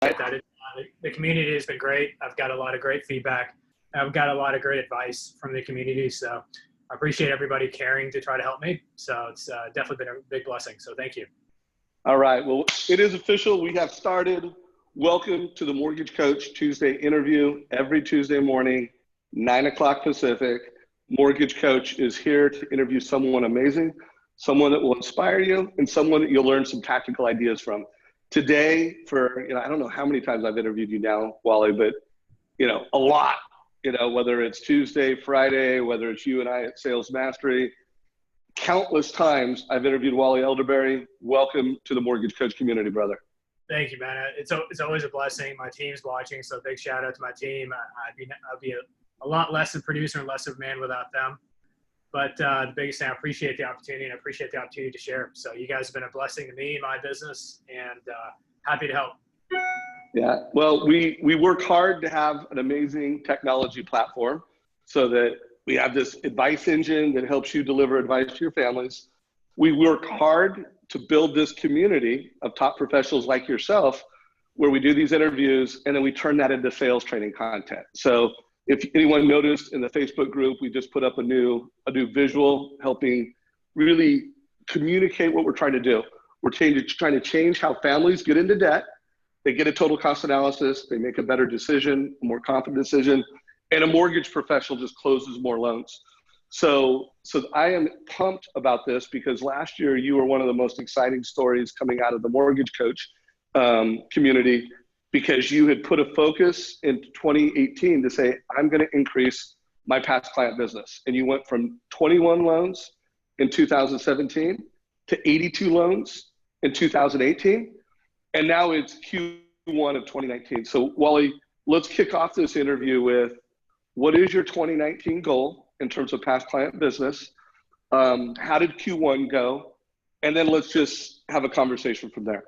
that. The community has been great. I've got a lot of great feedback. I've got a lot of great advice from the community. So I appreciate everybody caring to try to help me. So it's definitely been a big blessing. So thank you. All right. Well, it is official. We have started. Welcome to the Mortgage Coach Tuesday interview every Tuesday morning, 9 o'clock Pacific. Mortgage Coach is here to interview someone amazing, someone that will inspire you, and someone that you'll learn some tactical ideas from. Today, I don't know how many times I've interviewed you now, Wally, but a lot. Whether it's Tuesday, Friday, whether it's you and I at Sales Mastery, countless times I've interviewed Wally Elibiary. Welcome to the Mortgage Coach community, brother. Thank you, man. It's always a blessing. My team's watching, so big shout out to my team. I'd be a lot less of a producer and less of a man without them. But the biggest thing, I appreciate the opportunity, and I appreciate the opportunity to share. So you guys have been a blessing to me and my business, and happy to help. Yeah, well, we work hard to have an amazing technology platform so that we have this advice engine that helps you deliver advice to your families. We work hard to build this community of top professionals like yourself, where we do these interviews and then we turn that into sales training content. So if anyone noticed in the Facebook group, we just put up a new visual helping really communicate what we're trying to do. We're trying to change how families get into debt. They get a total cost analysis, they make a better decision, a more confident decision, and a mortgage professional just closes more loans. So I am pumped about this because last year you were one of the most exciting stories coming out of the Mortgage Coach community, because you had put a focus in 2018 to say, I'm going to increase my past client business. And you went from 21 loans in 2017 to 82 loans in 2018. And now it's Q1 of 2019. So Wally, let's kick off this interview with, what is your 2019 goal in terms of past client business? How did Q1 go? And then let's just have a conversation from there.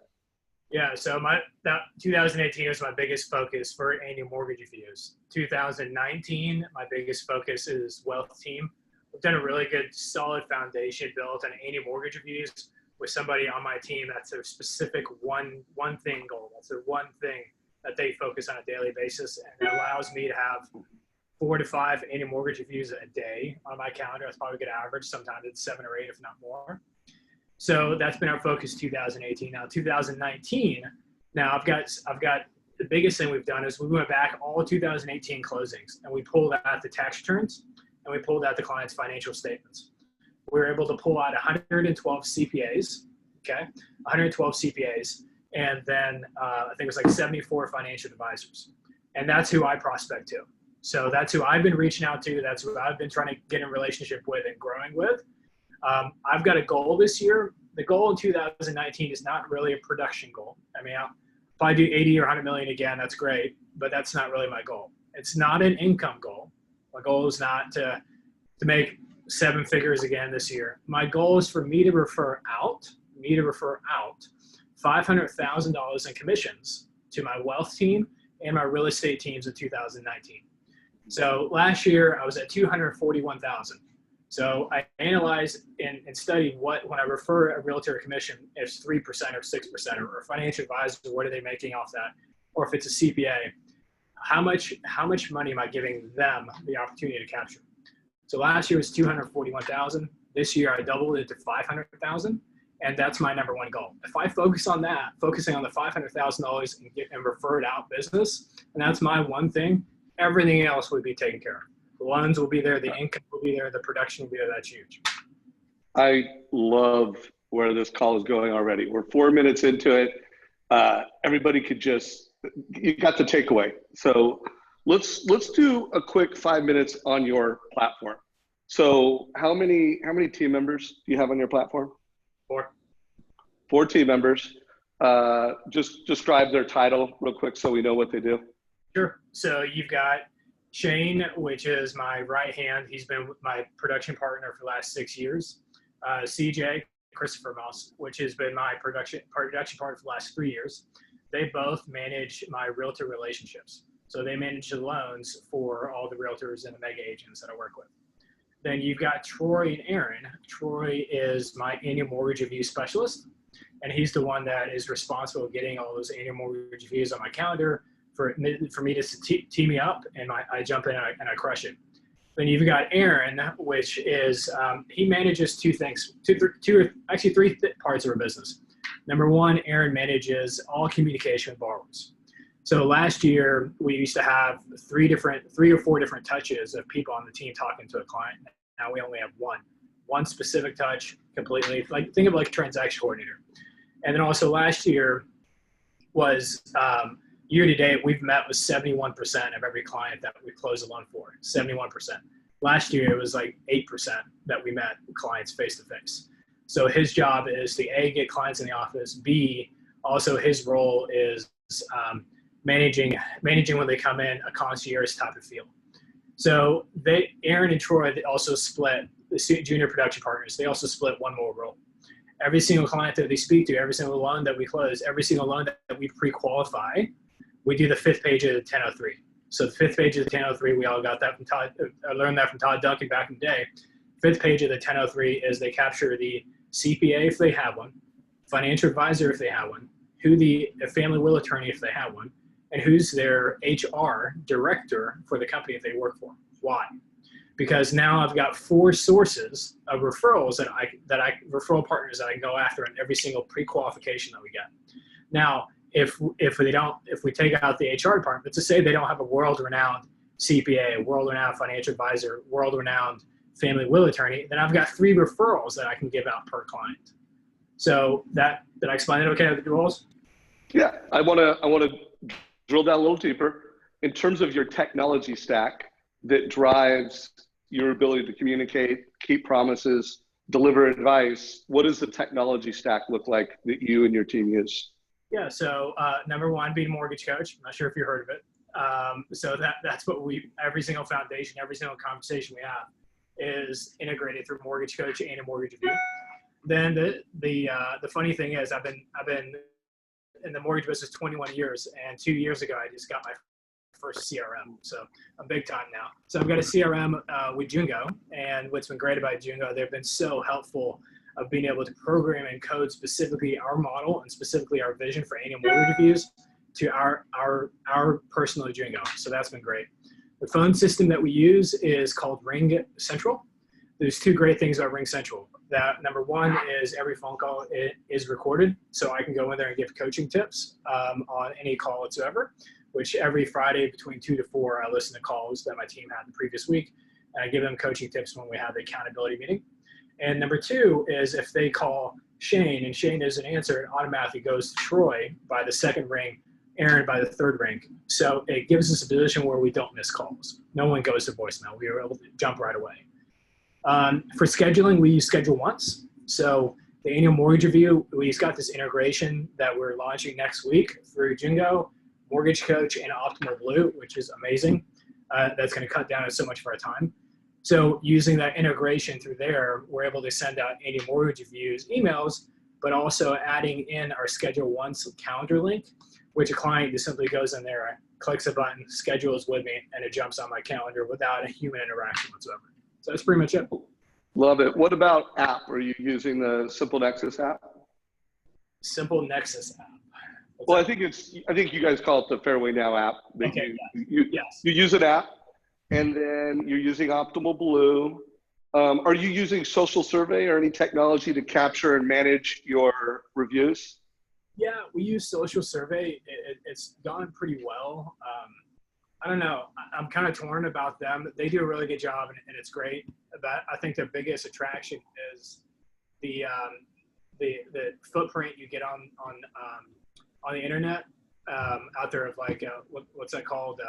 Yeah, so that 2018 was my biggest focus for annual mortgage reviews. 2019, my biggest focus is wealth team. We've done a really good, solid foundation built on annual mortgage reviews with somebody on my team that's their specific one thing goal. That's their one thing that they focus on a daily basis, and it allows me to have 4 to 5 annual mortgage reviews a day on my calendar. That's probably a good average. Sometimes it's 7 or 8, if not more. So that's been our focus 2018. Now 2019, now I've got the biggest thing we've done is we went back all 2018 closings and we pulled out the tax returns and we pulled out the client's financial statements. We were able to pull out 112 CPAs, okay, 112 CPAs, and then I think it was like 74 financial advisors. And that's who I prospect to. So that's who I've been reaching out to. That's who I've been trying to get in relationship with and growing with. I've got a goal this year. The goal in 2019 is not really a production goal. I mean, if I do 80 or 100 million again, that's great, but that's not really my goal. It's not an income goal. My goal is not to make 7 figures again this year. My goal is for me to refer out $500,000 in commissions to my wealth team and my real estate teams in 2019. So last year I was at 241,000. So I analyzed and studied when I refer a realtor commission, if it's 3% or 6%, or a financial advisor, what are they making off that? Or if it's a CPA, how much money am I giving them the opportunity to capture? So last year was 241,000. This year I doubled it to 500,000. And that's my number one goal. If I focus on that, focusing on the $500,000 and refer it out business, and that's my one thing, everything else would be taken care of. The loans will be there, the income will be there, the production will be there. That's huge. I love where this call is going already. We're 4 minutes into it. Everybody could you got the takeaway. So let's do a quick 5 minutes on your platform. So how many team members do you have on your platform? 4. 4 team members. Just describe their title real quick so we know what they do. Sure. So you've got Shane, which is my right hand. He's been my production partner for the last 6 years. CJ, Christopher Moss, which has been my production partner for the last 3 years. They both manage my realtor relationships. So they manage the loans for all the realtors and the mega agents that I work with. Then you've got Troy and Aaron. Troy is my annual mortgage review specialist. and he's the one that is responsible for getting all those annual mortgage reviews on my calendar for me to tee me up, and I jump in and I crush it. Then you've got Aaron, which is he manages three parts of our business. Number one, Aaron manages all communication with borrowers. So last year we used to have three or four different touches of people on the team talking to a client. Now we only have one specific touch completely. Like think of like a transaction coordinator. And then also last year was year to date, we've met with 71% of every client that we close a loan for, 71%. Last year, it was like 8% that we met with clients face to face. So his job is to A, get clients in the office, B, also his role is managing when they come in, a concierge type of feel. So Aaron and Troy, they also split, the junior production partners, they also split one more role. Every single client that they speak to, every single loan that we close, every single loan that we pre-qualify, we do the 5th page of the 1003. So the 5th page of the 1003, we all got that from Todd. I learned that from Todd Duncan back in the day. 5th page of the 1003 is they capture the CPA if they have one, financial advisor if they have one, a family will attorney if they have one, and who's their HR director for the company if they work for. Why? Because now I've got 4 sources of referrals referral partners that I can go after in every single pre-qualification that we get. Now, if we take out the HR department, let's just say they don't have a world-renowned CPA, world-renowned financial advisor, world-renowned family will attorney, then I've got 3 referrals that I can give out per client. So did I explain it okay with the roles? Yeah, I want to drill down a little deeper in terms of your technology stack that drives your ability to communicate, keep promises, deliver advice. What does the technology stack look like that you and your team use? Yeah, so number one, being a mortgage coach. I'm not sure if you heard of it. So that's what every single foundation, every single conversation we have is integrated through mortgage coach and a mortgage review. Then the funny thing is I've been in the mortgage business 21 years, and 2 years ago I just got my first CRM. So I'm big time now. So I've got a CRM with Jungo, and what's been great about Jungo, they've been so helpful of being able to program and code specifically our model and specifically our vision for annual mortgage reviews to our personal Jungo. So that's been great. The phone system that we use is called Ring Central. There's 2 great things about Ring Central. That number one is every phone call is recorded, so I can go in there and give coaching tips on any call whatsoever, which every Friday between 2 to 4, I listen to calls that my team had the previous week, and I give them coaching tips when we have the accountability meeting. And number 2 is if they call Shane and Shane doesn't answer, it automatically goes to Troy by the 2nd ring, Aaron by the 3rd ring. So it gives us a position where we don't miss calls. No one goes to voicemail. We are able to jump right away. For scheduling, we use Schedule Once. So the annual mortgage review, we've got this integration that we're launching next week through Jungo, Mortgage Coach, and Optimal Blue, which is amazing. That's going to cut down on so much of our time. So using that integration through there, we're able to send out annual mortgage reviews emails, but also adding in our Schedule Once calendar link, which a client just simply goes in there, clicks a button, schedules with me, and it jumps on my calendar without a human interaction whatsoever. So that's pretty much it. Love it. What about app? Are you using the Simple Nexus app? Simple Nexus app. Well, I think you guys call it the Fairway Now app. Okay. You use an app, and then you're using Optimal Blue. Are you using Social Survey or any technology to capture and manage your reviews? Yeah, we use Social Survey. It's gone pretty well. I don't know. I'm kind of torn about them. They do a really good job, and it's great. But I think their biggest attraction is the footprint you get on the internet out there of like what's that called?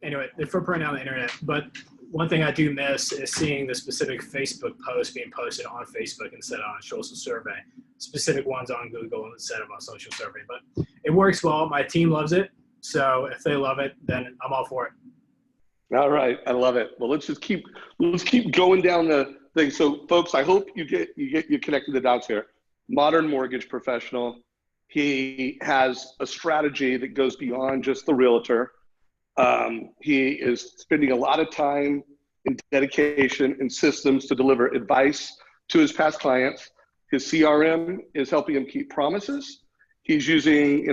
Anyway, the footprint on the internet. But one thing I do miss is seeing the specific Facebook posts being posted on Facebook instead of on Social Survey. Specific ones on Google instead of on Social Survey. But it works well. My team loves it. So if they love it, then I'm all for it. All right, I love it. Well, let's keep going down the thing. So, folks, I hope you connected the dots here. Modern mortgage professional. He has a strategy that goes beyond just the realtor. He is spending a lot of time and dedication and systems to deliver advice to his past clients. His CRM is helping him keep promises. He's using,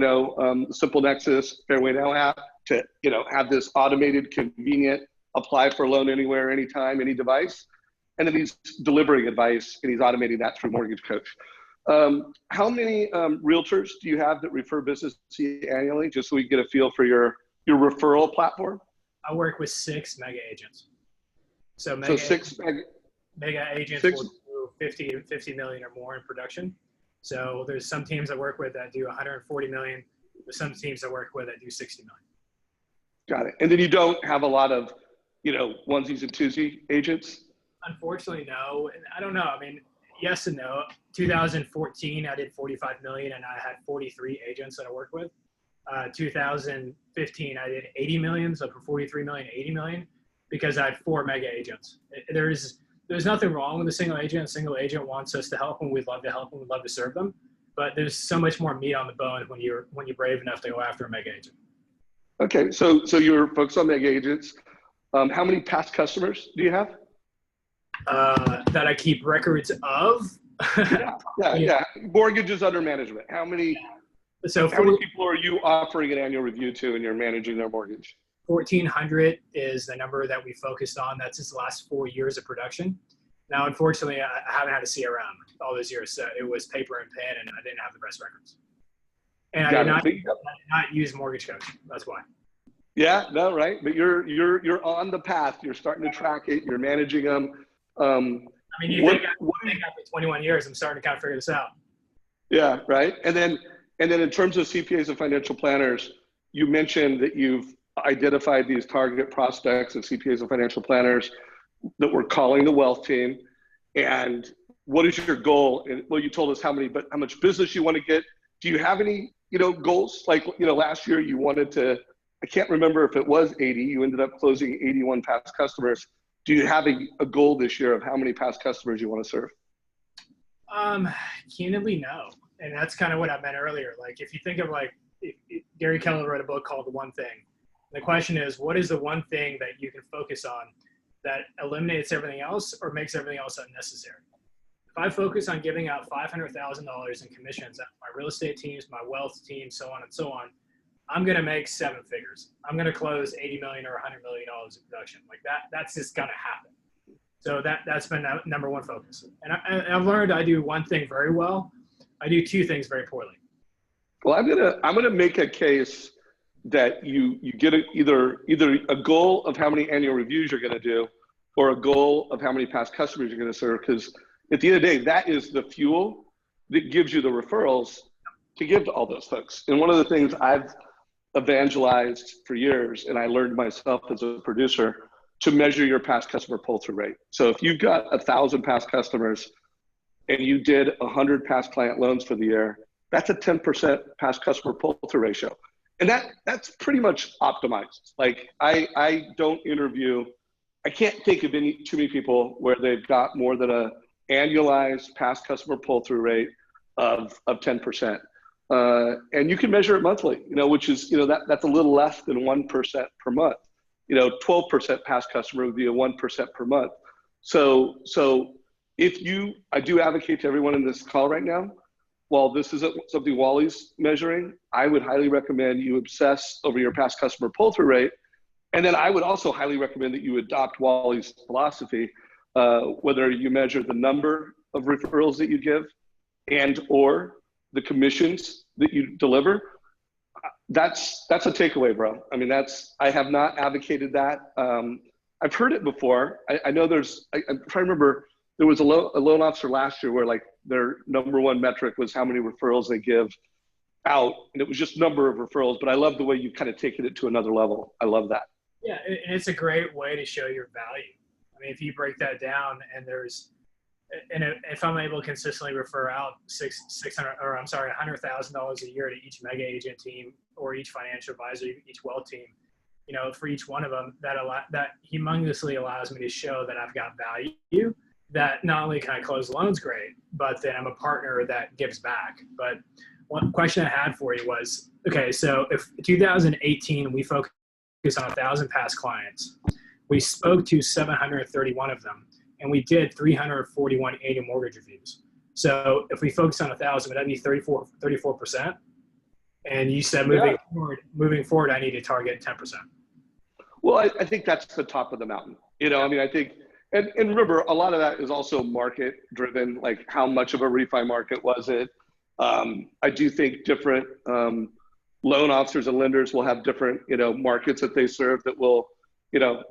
Simple Nexus Fairway Now app to, have this automated, convenient, apply for a loan anywhere, anytime, any device. And then he's delivering advice and he's automating that through Mortgage Coach. How many realtors do you have that refer business to you annually, just so we get a feel for your referral platform? I work with 6 mega agents. So mega agents will do 50 million or more in production. So there's some teams I work with that do 140 million. There's some teams I work with that do 60 million. Got it. And then you don't have a lot of, onesies and twosies agents? Unfortunately, no. And I don't know. I mean, yes and no. 2014, I did 45 million and I had 43 agents that I worked with. 2015, I did 80 million. So for 43 million, 80 million, because I had 4 mega agents. There's nothing wrong with a single agent. A single agent wants us to help them. We'd love to help them. We'd love to serve them. But there's so much more meat on the bone when you're brave enough to go after a mega agent. Okay, so you're focused on mega agents. How many past customers do you have? That I keep records of. Yeah. Mortgages under management. How many people are you offering an annual review to and you're managing their mortgage? 1,400 is the number that we focused on. That's his last 4 years of production. Now, unfortunately, I haven't had a CRM all those years. So it was paper and pen, and I didn't have the best records. And I did not use Mortgage Coach. That's why. Yeah, no, right. But you're on the path. You're starting to track it. You're managing them. I mean, you think after 21 years, I'm starting to kind of figure this out. Yeah, right. And then in terms of CPAs and financial planners, you mentioned that you've identified these target prospects of CPAs and financial planners that we're calling the wealth team. And what is your goal? And well, you told us how much business you want to get. Do you have any, goals? Like, last year you wanted to, I can't remember if it was 80, you ended up closing 81 past customers. Do you have a goal this year of how many past customers you want to serve? Candidly, no. And that's kind of what I meant earlier. Like, if you think of Gary Keller wrote a book called The One Thing. The question is, what is the one thing that you can focus on that eliminates everything else or makes everything else unnecessary? If I focus on giving out $500,000 in commissions at my real estate teams, my wealth team, so on and so on, I'm going to make 7 figures. I'm going to close 80 million or $100 million in production. Like that's just going to happen. So that's been number one focus. And I've learned I do one thing very well. I do 2 things very poorly. Well, I'm gonna make a case that you get either a goal of how many annual reviews you're going to do, or a goal of how many past customers you're going to serve. Because at the end of the day, that is the fuel that gives you the referrals to give to all those folks. And one of the things I've evangelized for years, and I learned myself as a producer, to measure your past customer pull-through rate. So if you've got 1,000 past customers and you did 100 past client loans for the year, that's a 10% past customer pull-through ratio. And that's pretty much optimized. Like I don't interview, I can't think of too many people where they've got more than a annualized past customer pull-through rate of 10%. And you can measure it monthly, which is, that's a little less than 1% per month. 12% past customer would be a 1% per month. So I do advocate to everyone in this call right now, while this isn't something Wally's measuring, I would highly recommend you obsess over your past customer pull-through rate. And then I would also highly recommend that you adopt Wally's philosophy, whether you measure the number of referrals that you give and or the commissions that you deliver. That's a takeaway, bro. I mean, I have not advocated that. I've heard it before. I know I'm trying to remember, there was a loan officer last year where their number one metric was how many referrals they give out. And it was just number of referrals, but I love the way you've kind of taken it to another level. I love that. Yeah. And it's a great way to show your value. I mean, if you break that down and if I'm able to consistently refer out $100,000 a year to each mega agent team or each financial advisor, each wealth team, for each one of them, that humongously allows me to show that I've got value, that not only can I close loans great, but then I'm a partner that gives back. But one question I had for you was, okay, so if 2018, we focused on 1,000 past clients, we spoke to 731 of them, and we did 341 annual mortgage reviews. So if we focus on 1,000, would that be 34%? And you said Yeah. moving forward, I need to target 10%. Well, I think that's the top of the mountain. You know, I mean, I think, and remember, a lot of that is also market driven, like how much of a refi market was it? I do think different loan officers and lenders will have different, you know, markets that they serve that will, you know,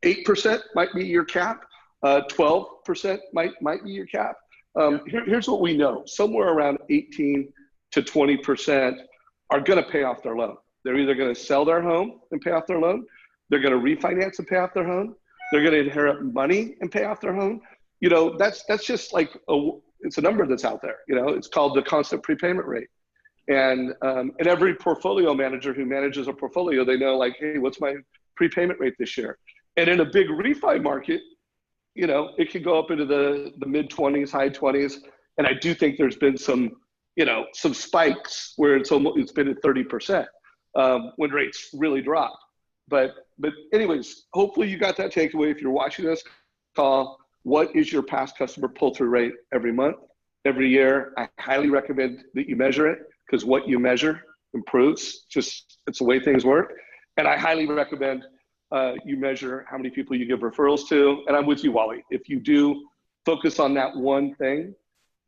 8% might be your cap, 12% might be your cap. Here's what we know: somewhere around 18 to 20% are going to pay off their loan. They're either going to sell their home and pay off their loan, they're going to refinance and pay off their home, they're going to inherit money and pay off their home. You know, that's just like it's a number that's out there. You know, it's called the constant prepayment rate. And every portfolio manager who manages a portfolio, they know, like, hey, what's my prepayment rate this year? And in a big refi market, you know, it could go up into the mid 20s, high 20s. And I do think there's been some, you know, some spikes where it's been at 30% when rates really dropped. But anyways, hopefully you got that takeaway. If you're watching this call, what is your past customer pull-through rate every month, every year? I highly recommend that you measure it, because what you measure improves. It's the way things work. And I highly recommend you measure how many people you give referrals to. And I'm with you, Wally. If you do focus on that one thing,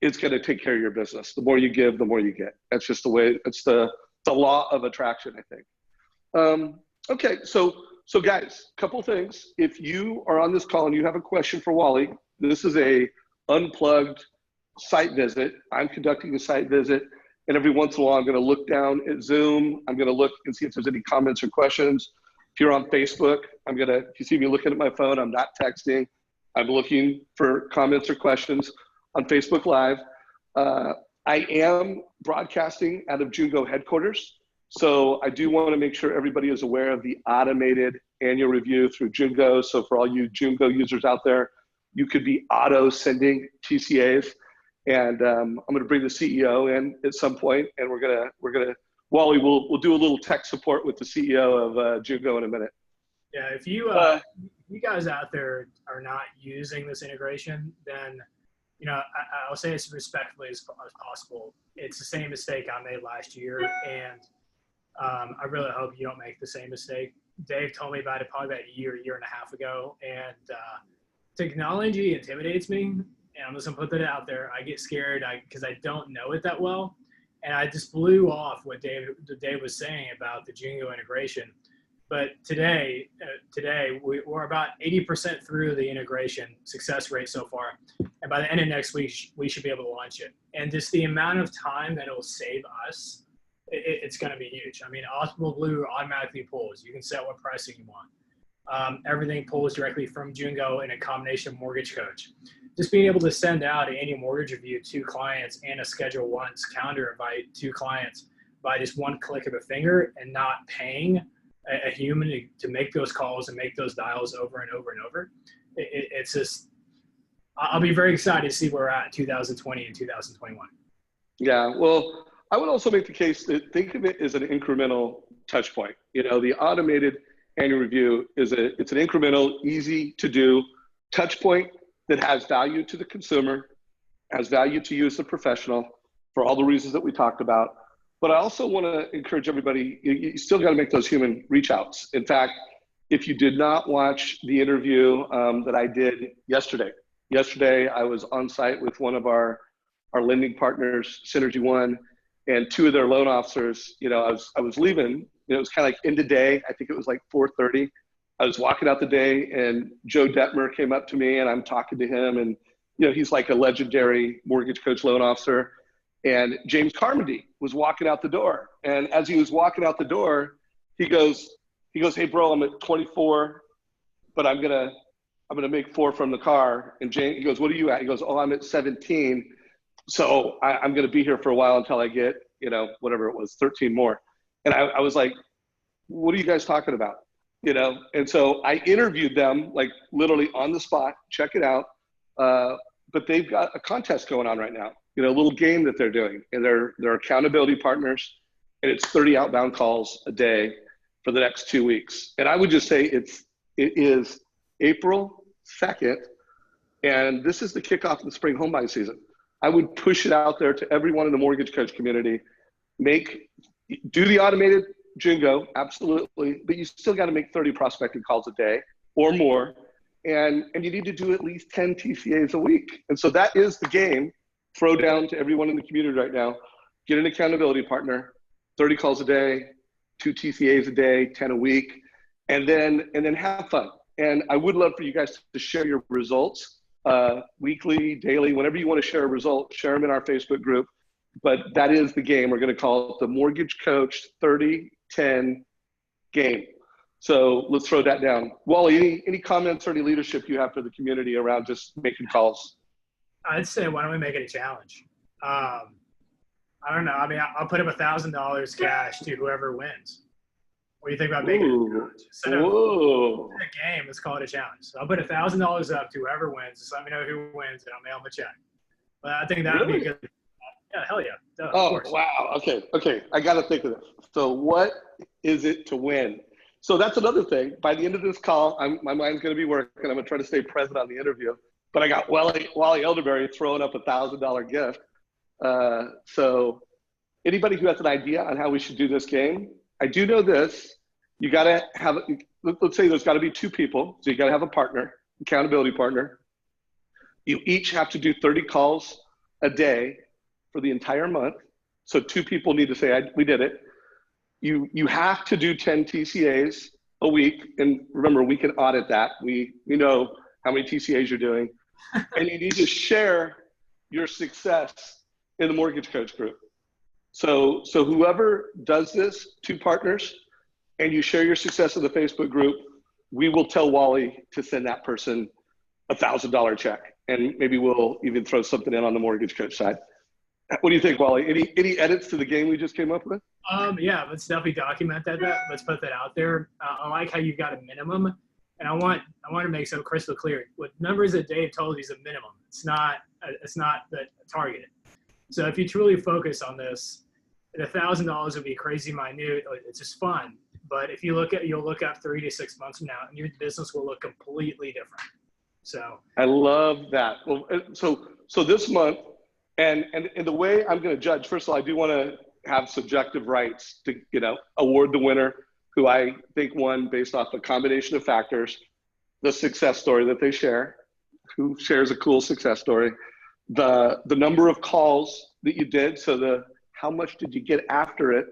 it's going to take care of your business. The more you give, the more you get. That's just the way, it's the law of attraction, I think. Okay, so guys, couple things. If you are on this call and you have a question for Wally, this is a unplugged site visit. I'm conducting a site visit, and every once in a while, I'm going to look down at Zoom. I'm going to look and see if there's any comments or questions. If you're on Facebook, if you see me looking at my phone, I'm not texting. I'm looking for comments or questions on Facebook Live. I am broadcasting out of Jungo headquarters. So I do want to make sure everybody is aware of the automated annual review through Jungo. So for all you Jungo users out there, you could be auto sending TCAs. And I'm going to bring the CEO in at some point, and Wally will do a little tech support with the CEO of Jungo in a minute. Yeah, if you guys out there are not using this integration, then, you know, I'll say this respectfully as possible. It's the same mistake I made last year, and I really hope you don't make the same mistake. Dave told me about it probably about a year and a half ago, and technology intimidates me, and I'm just gonna put that out there. I get scared because I don't know it that well, and I just blew off what Dave was saying about the Jungo integration. But today we're about 80% through the integration success rate so far, and by the end of next week we should be able to launch it. And just the amount of time that it will save us, it's going to be huge. I mean, Optimal Blue automatically pulls. You can set what pricing you want. Everything pulls directly from Jungo in a combination of Mortgage Coach. Just being able to send out an annual mortgage review to clients and a Schedule Once calendar invite to clients by just one click of a finger, and not paying a human to make those calls and make those dials over and over and over. It's just, I'll be very excited to see where we're at in 2020 and 2021. Yeah, well, I would also make the case that think of it as an incremental touch point. You know, the automated annual review it's an incremental, easy to do touch point that has value to the consumer, has value to you as a professional for all the reasons that we talked about. But I also want to encourage everybody, you still got to make those human reach outs. In fact, if you did not watch the interview that I did yesterday I was on site with one of our lending partners, Synergy One, and two of their loan officers. You know, I was leaving, you know, it was kind of like end of day. I think it was like 4:30. I was walking out the day, and Joe Detmer came up to me, and I'm talking to him, and, you know, he's like a legendary Mortgage Coach loan officer. And James Carmody was walking out the door. And as he was walking out the door, he goes, "Hey bro, I'm at 24, but I'm gonna make 4 from the car." And James, he goes, "What are you at?" He goes, "Oh, I'm at 17. So I'm going to be here for a while until I get, you know, whatever it was, 13 more. And I was like, "What are you guys talking about?" You know? And so I interviewed them, like literally on the spot, check it out. But they've got a contest going on right now, you know, a little game that they're doing, and they're accountability partners, and it's 30 outbound calls a day for the next 2 weeks. And I would just say it is April 2nd, and this is the kickoff of the spring home buying season. I would push it out there to everyone in the mortgage coach community. Do the automated Jingo, absolutely, but you still got to make 30 prospecting calls a day or more, and you need to do at least 10 TCAs a week. And so that is the game. Throw down to everyone in the community right now. Get an accountability partner, 30 calls a day, 2 TCAs a day, 10 a week, and then have fun. And I would love for you guys to share your results weekly, daily, whenever you want to share a result, share them in our Facebook group. But that is the game. We're going to call it the Mortgage Coach 30-10 game. So let's throw that down. Wally, any comments or any leadership you have for the community around just making calls? I'd say, why don't we make it a challenge? I don't know. I mean, I'll put up $1,000 cash to whoever wins. What do you think about making it a challenge? Instead of a game, let's call it a challenge. So I'll put $1,000 up to whoever wins. Just let me know who wins, and I'll mail them a check. But I think that would be good. Yeah, hell yeah. Duh, oh, wow. Okay. I got to think of this. So what is it to win? So that's another thing. By the end of this call, my mind's going to be working. I'm going to try to stay present on the interview. But I got Wally Elibiary throwing up a $1,000 gift. So anybody who has an idea on how we should do this game, I do know this. You got to have, let's say there's got to be 2 people. So you got to have a partner, accountability partner. You each have to do 30 calls a day for the entire month. So 2 people need to say, we did it. You have to do 10 TCAs a week. And remember, we can audit that. We know how many TCAs you're doing. And you need to share your success in the Mortgage Coach group. So whoever does this, 2 partners, and you share your success in the Facebook group, we will tell Wally to send that person a $1,000 check. And maybe we'll even throw something in on the Mortgage Coach side. What do you think, Wally? Any edits to the game we just came up with? Yeah, let's definitely document that. Let's put that out there. I like how you've got a minimum, and I want to make some crystal clear. What numbers that Dave told you is a minimum. It's not the target. So if you truly focus on this, the $1,000 would be crazy minute. It's just fun. But if you'll look up 3 to 6 months from now, and your business will look completely different. So I love that. Well, so this month. And the way I'm going to judge, first of all, I do want to have subjective rights to, award the winner, who I think won based off a combination of factors, the success story that they share, who shares a cool success story, the number of calls that you did, so how much did you get after it,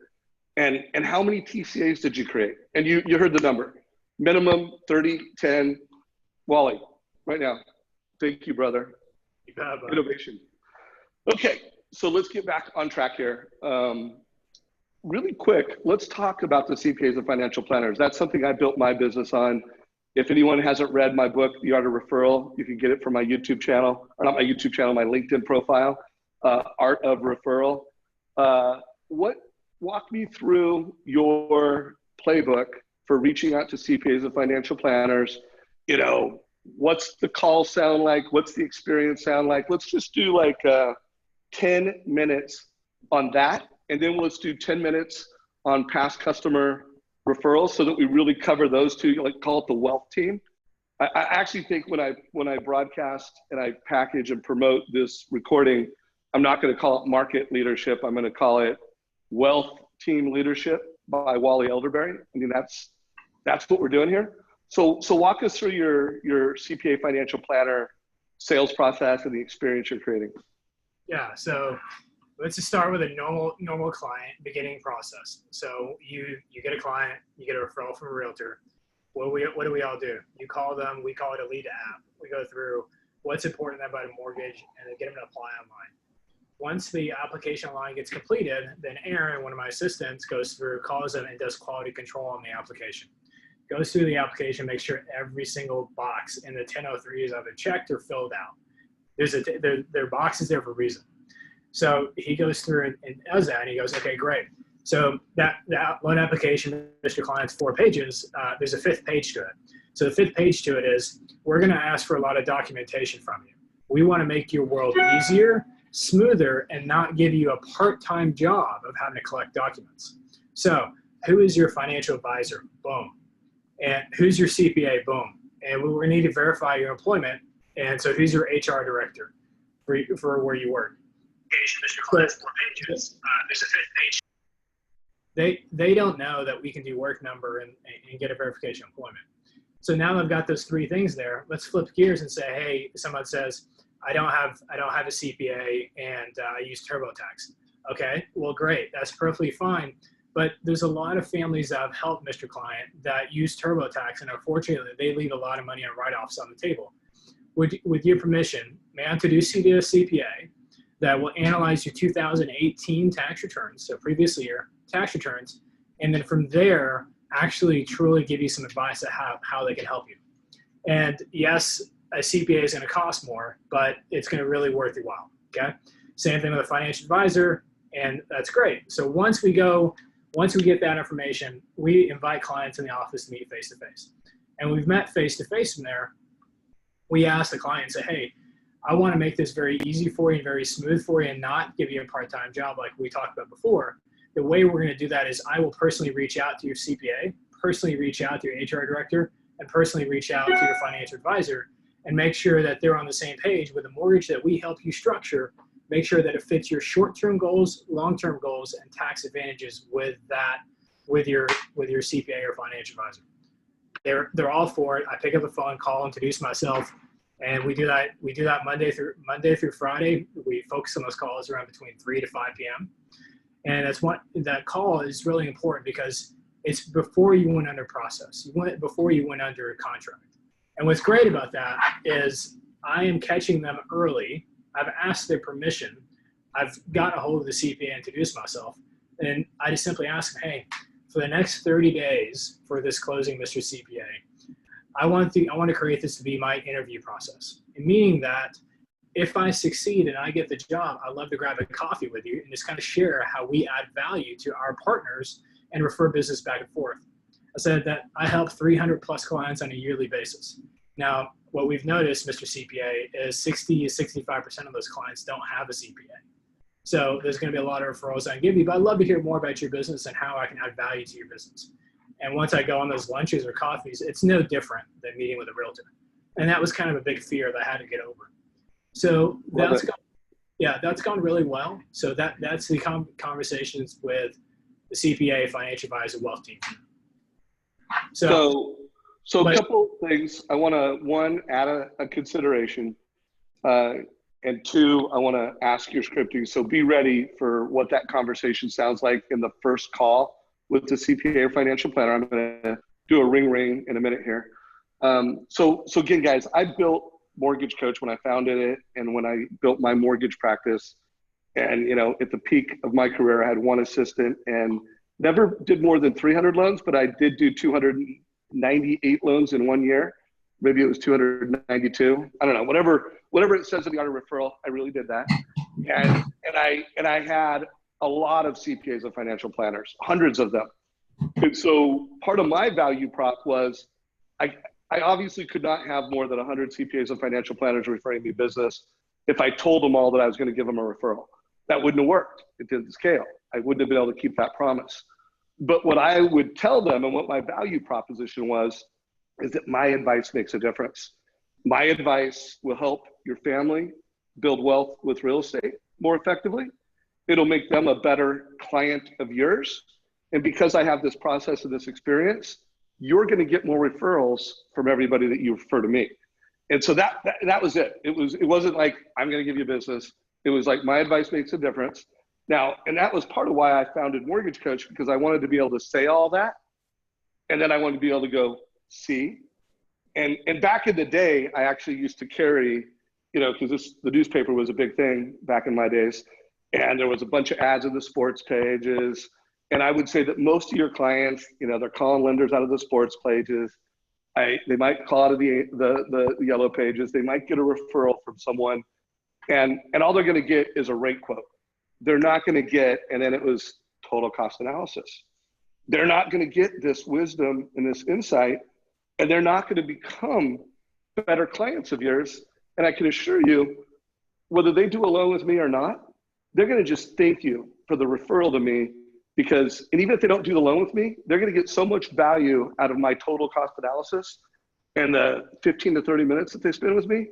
and how many TCAs did you create? And you heard the number, minimum 30, 10, Wally, right now. Thank you, brother. Innovation. Okay, so let's get back on track here. Really quick, let's talk about the CPAs and financial planners. That's something I built my business on. If anyone hasn't read my book, The Art of Referral, you can get it from my YouTube channel, or not my YouTube channel, my LinkedIn profile, Art of Referral. Walk me through your playbook for reaching out to CPAs and financial planners. What's the call sound like? What's the experience sound like? Let's just do like 10 minutes on that, and then let's do 10 minutes on past customer referrals so that we really cover those 2, like call it the wealth team. I actually think when I broadcast and I package and promote this recording, I'm not going to call it market leadership. I'm going to call it wealth team leadership by Wally Elibiary. I mean, that's what we're doing here. So walk us through your CPA financial planner sales process and the experience you're creating. Yeah, so let's just start with a normal client beginning process. So you get a client, you get a referral from a realtor. What do we all do? You call them, we call it a lead app. We go through what's important to them about a mortgage and then get them to apply online. Once the application online gets completed, then Aaron, one of my assistants, goes through, calls them, and does quality control on the application. Goes through the application, makes sure every single box in the 1003s either checked or filled out. Their box is there for a reason. So he goes through and does that, and he goes, okay, great. So that loan application, Mr. Client's 4 pages, there's a 5th page to it. So the 5th page to it is, we're going to ask for a lot of documentation from you. We want to make your world easier, smoother, and not give you a part-time job of having to collect documents. So who is your financial advisor? Boom. And who's your CPA? Boom. And we need to verify your employment. And so who's your HR director? for where you work. Mr. Clint, 4 pages. There's a 5th page. They don't know that we can do work number and get a verification of employment. So now I've got those 3 things there. Let's flip gears and say, hey, someone says, I don't have a CPA and I use TurboTax. Okay, well, great. That's perfectly fine. But there's a lot of families that I've helped, Mr. Client, that use TurboTax, and unfortunately, they leave a lot of money on write-offs on the table. With your permission, may I introduce you to a CPA that will analyze your 2018 tax returns, so previous year tax returns, and then from there, actually truly give you some advice on how they can help you. And yes, a CPA is going to cost more, but it's going to really worth your while. Okay. Same thing with a financial advisor, and that's great. So once we get that information, we invite clients in the office to meet face to face. And we've met face to face from there. We ask the client, say, hey, I want to make this very easy for you and very smooth for you and not give you a part-time job like we talked about before. The way we're going to do that is I will personally reach out to your CPA, personally reach out to your HR director, and personally reach out to your financial advisor and make sure that they're on the same page with the mortgage that we help you structure. Make sure that it fits your short-term goals, long-term goals, and tax advantages with your CPA or financial advisor. They're all for it. I pick up the phone, call, introduce myself, and we do that Monday through Friday. We focus on those calls around between 3 to 5 p.m. And that call is really important because it's before you went under process. Before you went under a contract. And what's great about that is I am catching them early. I've asked their permission. I've gotten a hold of the CPA and introduced myself. And I just simply ask them, hey, for the next 30 days for this closing, Mr. CPA, I want to create this to be my interview process. And meaning that if I succeed and I get the job, I'd love to grab a coffee with you and just kind of share how we add value to our partners and refer business back and forth. I said that I help 300 plus clients on a yearly basis. Now, what we've noticed, Mr. CPA, is 60 to 65% of those clients don't have a CPA. So there's going to be a lot of referrals I can give you, but I'd love to hear more about your business and how I can add value to your business. And once I go on those lunches or coffees, it's no different than meeting with a realtor. And that was kind of a big fear that I had to get over. So that's gone really well. So that's the conversations with the CPA, financial advisor, wealth team. So a couple things. I want to, 1, add a consideration. And 2, I want to ask your scripting. So be ready for what that conversation sounds like in the first call with the CPA or financial planner. I'm going to do a ring in a minute here. So again, guys, I built Mortgage Coach when I founded it and when I built my mortgage practice. And, at the peak of my career, I had 1 assistant and never did more than 300 loans, but I did do 298 loans in 1 year. Maybe it was 292. I don't know, whatever it says in the auto referral, I really did that. And I had a lot of CPAs and financial planners, hundreds of them. And so part of my value prop was I obviously could not have more than 100 CPAs and financial planners referring me business if I told them all that I was going to give them a referral. That wouldn't have worked. It didn't scale. I wouldn't have been able to keep that promise. But what I would tell them and what my value proposition was is that my advice makes a difference. My advice will help your family build wealth with real estate more effectively. It'll make them a better client of yours. And because I have this process and this experience, you're going to get more referrals from everybody that you refer to me. And so that was it. It wasn't like, I'm going to give you business. It was like, my advice makes a difference. Now, and that was part of why I founded Mortgage Coach, because I wanted to be able to say all that. And then I wanted to be able to go see. And back in the day, I actually used to carry, because the newspaper was a big thing back in my days. And there was a bunch of ads in the sports pages. And I would say that most of your clients, they're calling lenders out of the sports pages. They might call out of the yellow pages. They might get a referral from someone. And all they're going to get is a rate quote. They're not going to get, and then it was total cost analysis. They're not going to get this wisdom and this insight, and they're not going to become better clients of yours. And I can assure you, whether they do a loan with me or not, they're going to just thank you for the referral to me because, and even if they don't do the loan with me, they're going to get so much value out of my total cost analysis and the 15 to 30 minutes that they spend with me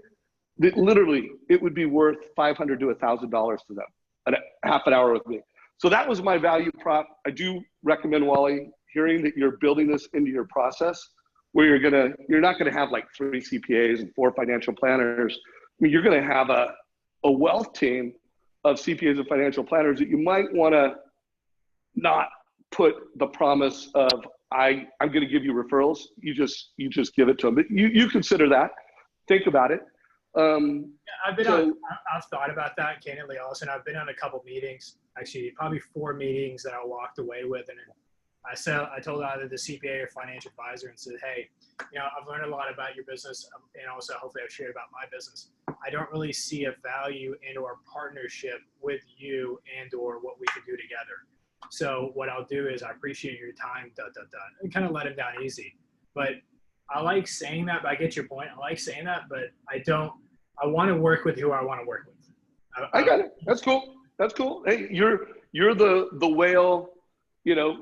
that literally it would be worth $500 to $1,000 to them, half an hour with me. So that was my value prop. I do recommend, Wally, hearing that you're building this into your process, where you're not gonna have like 3 CPAs and 4 financial planners. I mean, you're gonna have a wealth team of CPAs and financial planners that you might wanna not put the promise of, I'm gonna give you referrals. You just give it to them. But you consider that, think about it. I've thought about that candidly also, and I've been on a couple meetings, actually probably 4 meetings that I walked away with, and I told either the CPA or financial advisor and said, hey, I've learned a lot about your business, and also hopefully I've shared about my business. I don't really see a value in our partnership with you and or what we can do together. So what I'll do is I appreciate your time, and kind of let him down easy. But I like saying that, but I get your point. I like saying that, but I want to work with who I want to work with. I got it. That's cool. That's cool. Hey, you're the whale,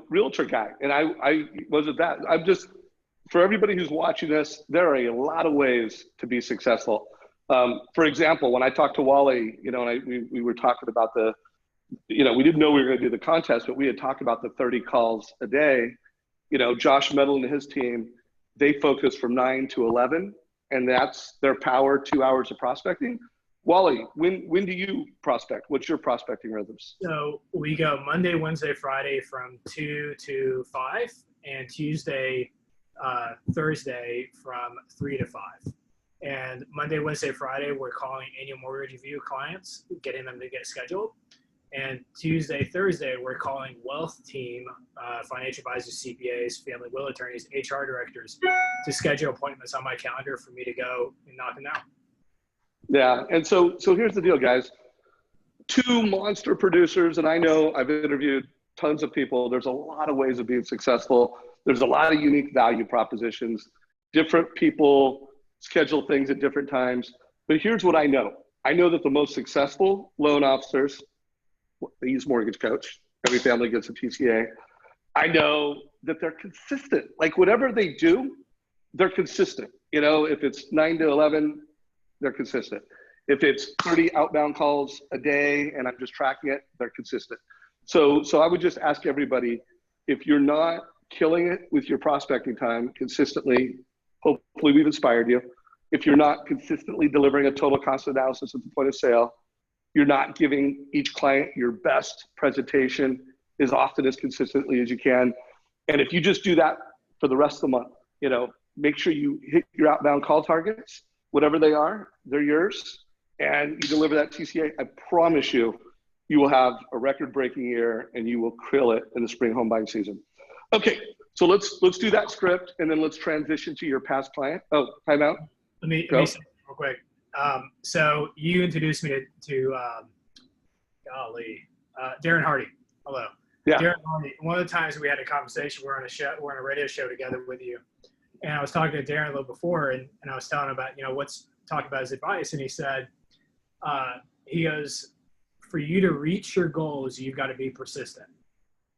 realtor guy. And I wasn't that. I'm just, for everybody who's watching this, there are a lot of ways to be successful. For example, when I talked to Wally, we were talking about we didn't know we were going to do the contest, but we had talked about the 30 calls a day. Josh Metal and his team, they focus from 9 to 11, and that's their power 2 hours of prospecting. Wally, when do you prospect? What's your prospecting rhythms? So we go Monday, Wednesday, Friday from 2 to 5, and Tuesday, Thursday from 3 to 5. And Monday, Wednesday, Friday, we're calling annual mortgage review clients, getting them to get scheduled. And Tuesday, Thursday, we're calling wealth team, financial advisors, CPAs, family will attorneys, HR directors to schedule appointments on my calendar for me to go and knock them out. Yeah, and so here's the deal, guys. 2 monster producers, and I know I've interviewed tons of people. There's a lot of ways of being successful. There's a lot of unique value propositions. Different people schedule things at different times. But here's what I know. I know that the most successful loan officers, they use Mortgage Coach. Every family gets a TCA. I know that they're consistent. Like whatever they do, they're consistent. If it's 9 to 11, they're consistent. If it's 30 outbound calls a day and I'm just tracking it, they're consistent. So I would just ask everybody, if you're not killing it with your prospecting time consistently, hopefully we've inspired you. If you're not consistently delivering a total cost analysis at the point of sale, you're not giving each client your best presentation as often as consistently as you can. And if you just do that for the rest of the month, make sure you hit your outbound call targets, whatever they are, they're yours, and you deliver that TCA. I promise you, you will have a record-breaking year and you will kill it in the spring home buying season. Okay, so let's do that script, and then let's transition to your past client. Oh, time out. Let me say real quick. So you introduced me to Darren Hardy. Hello. Yeah. Darren Hardy. One of the times we had a conversation, we're on a radio show together with you. And I was talking to Darren a little before, and I was telling him about, talking about his advice. And he said, he goes, for you to reach your goals, you've got to be persistent.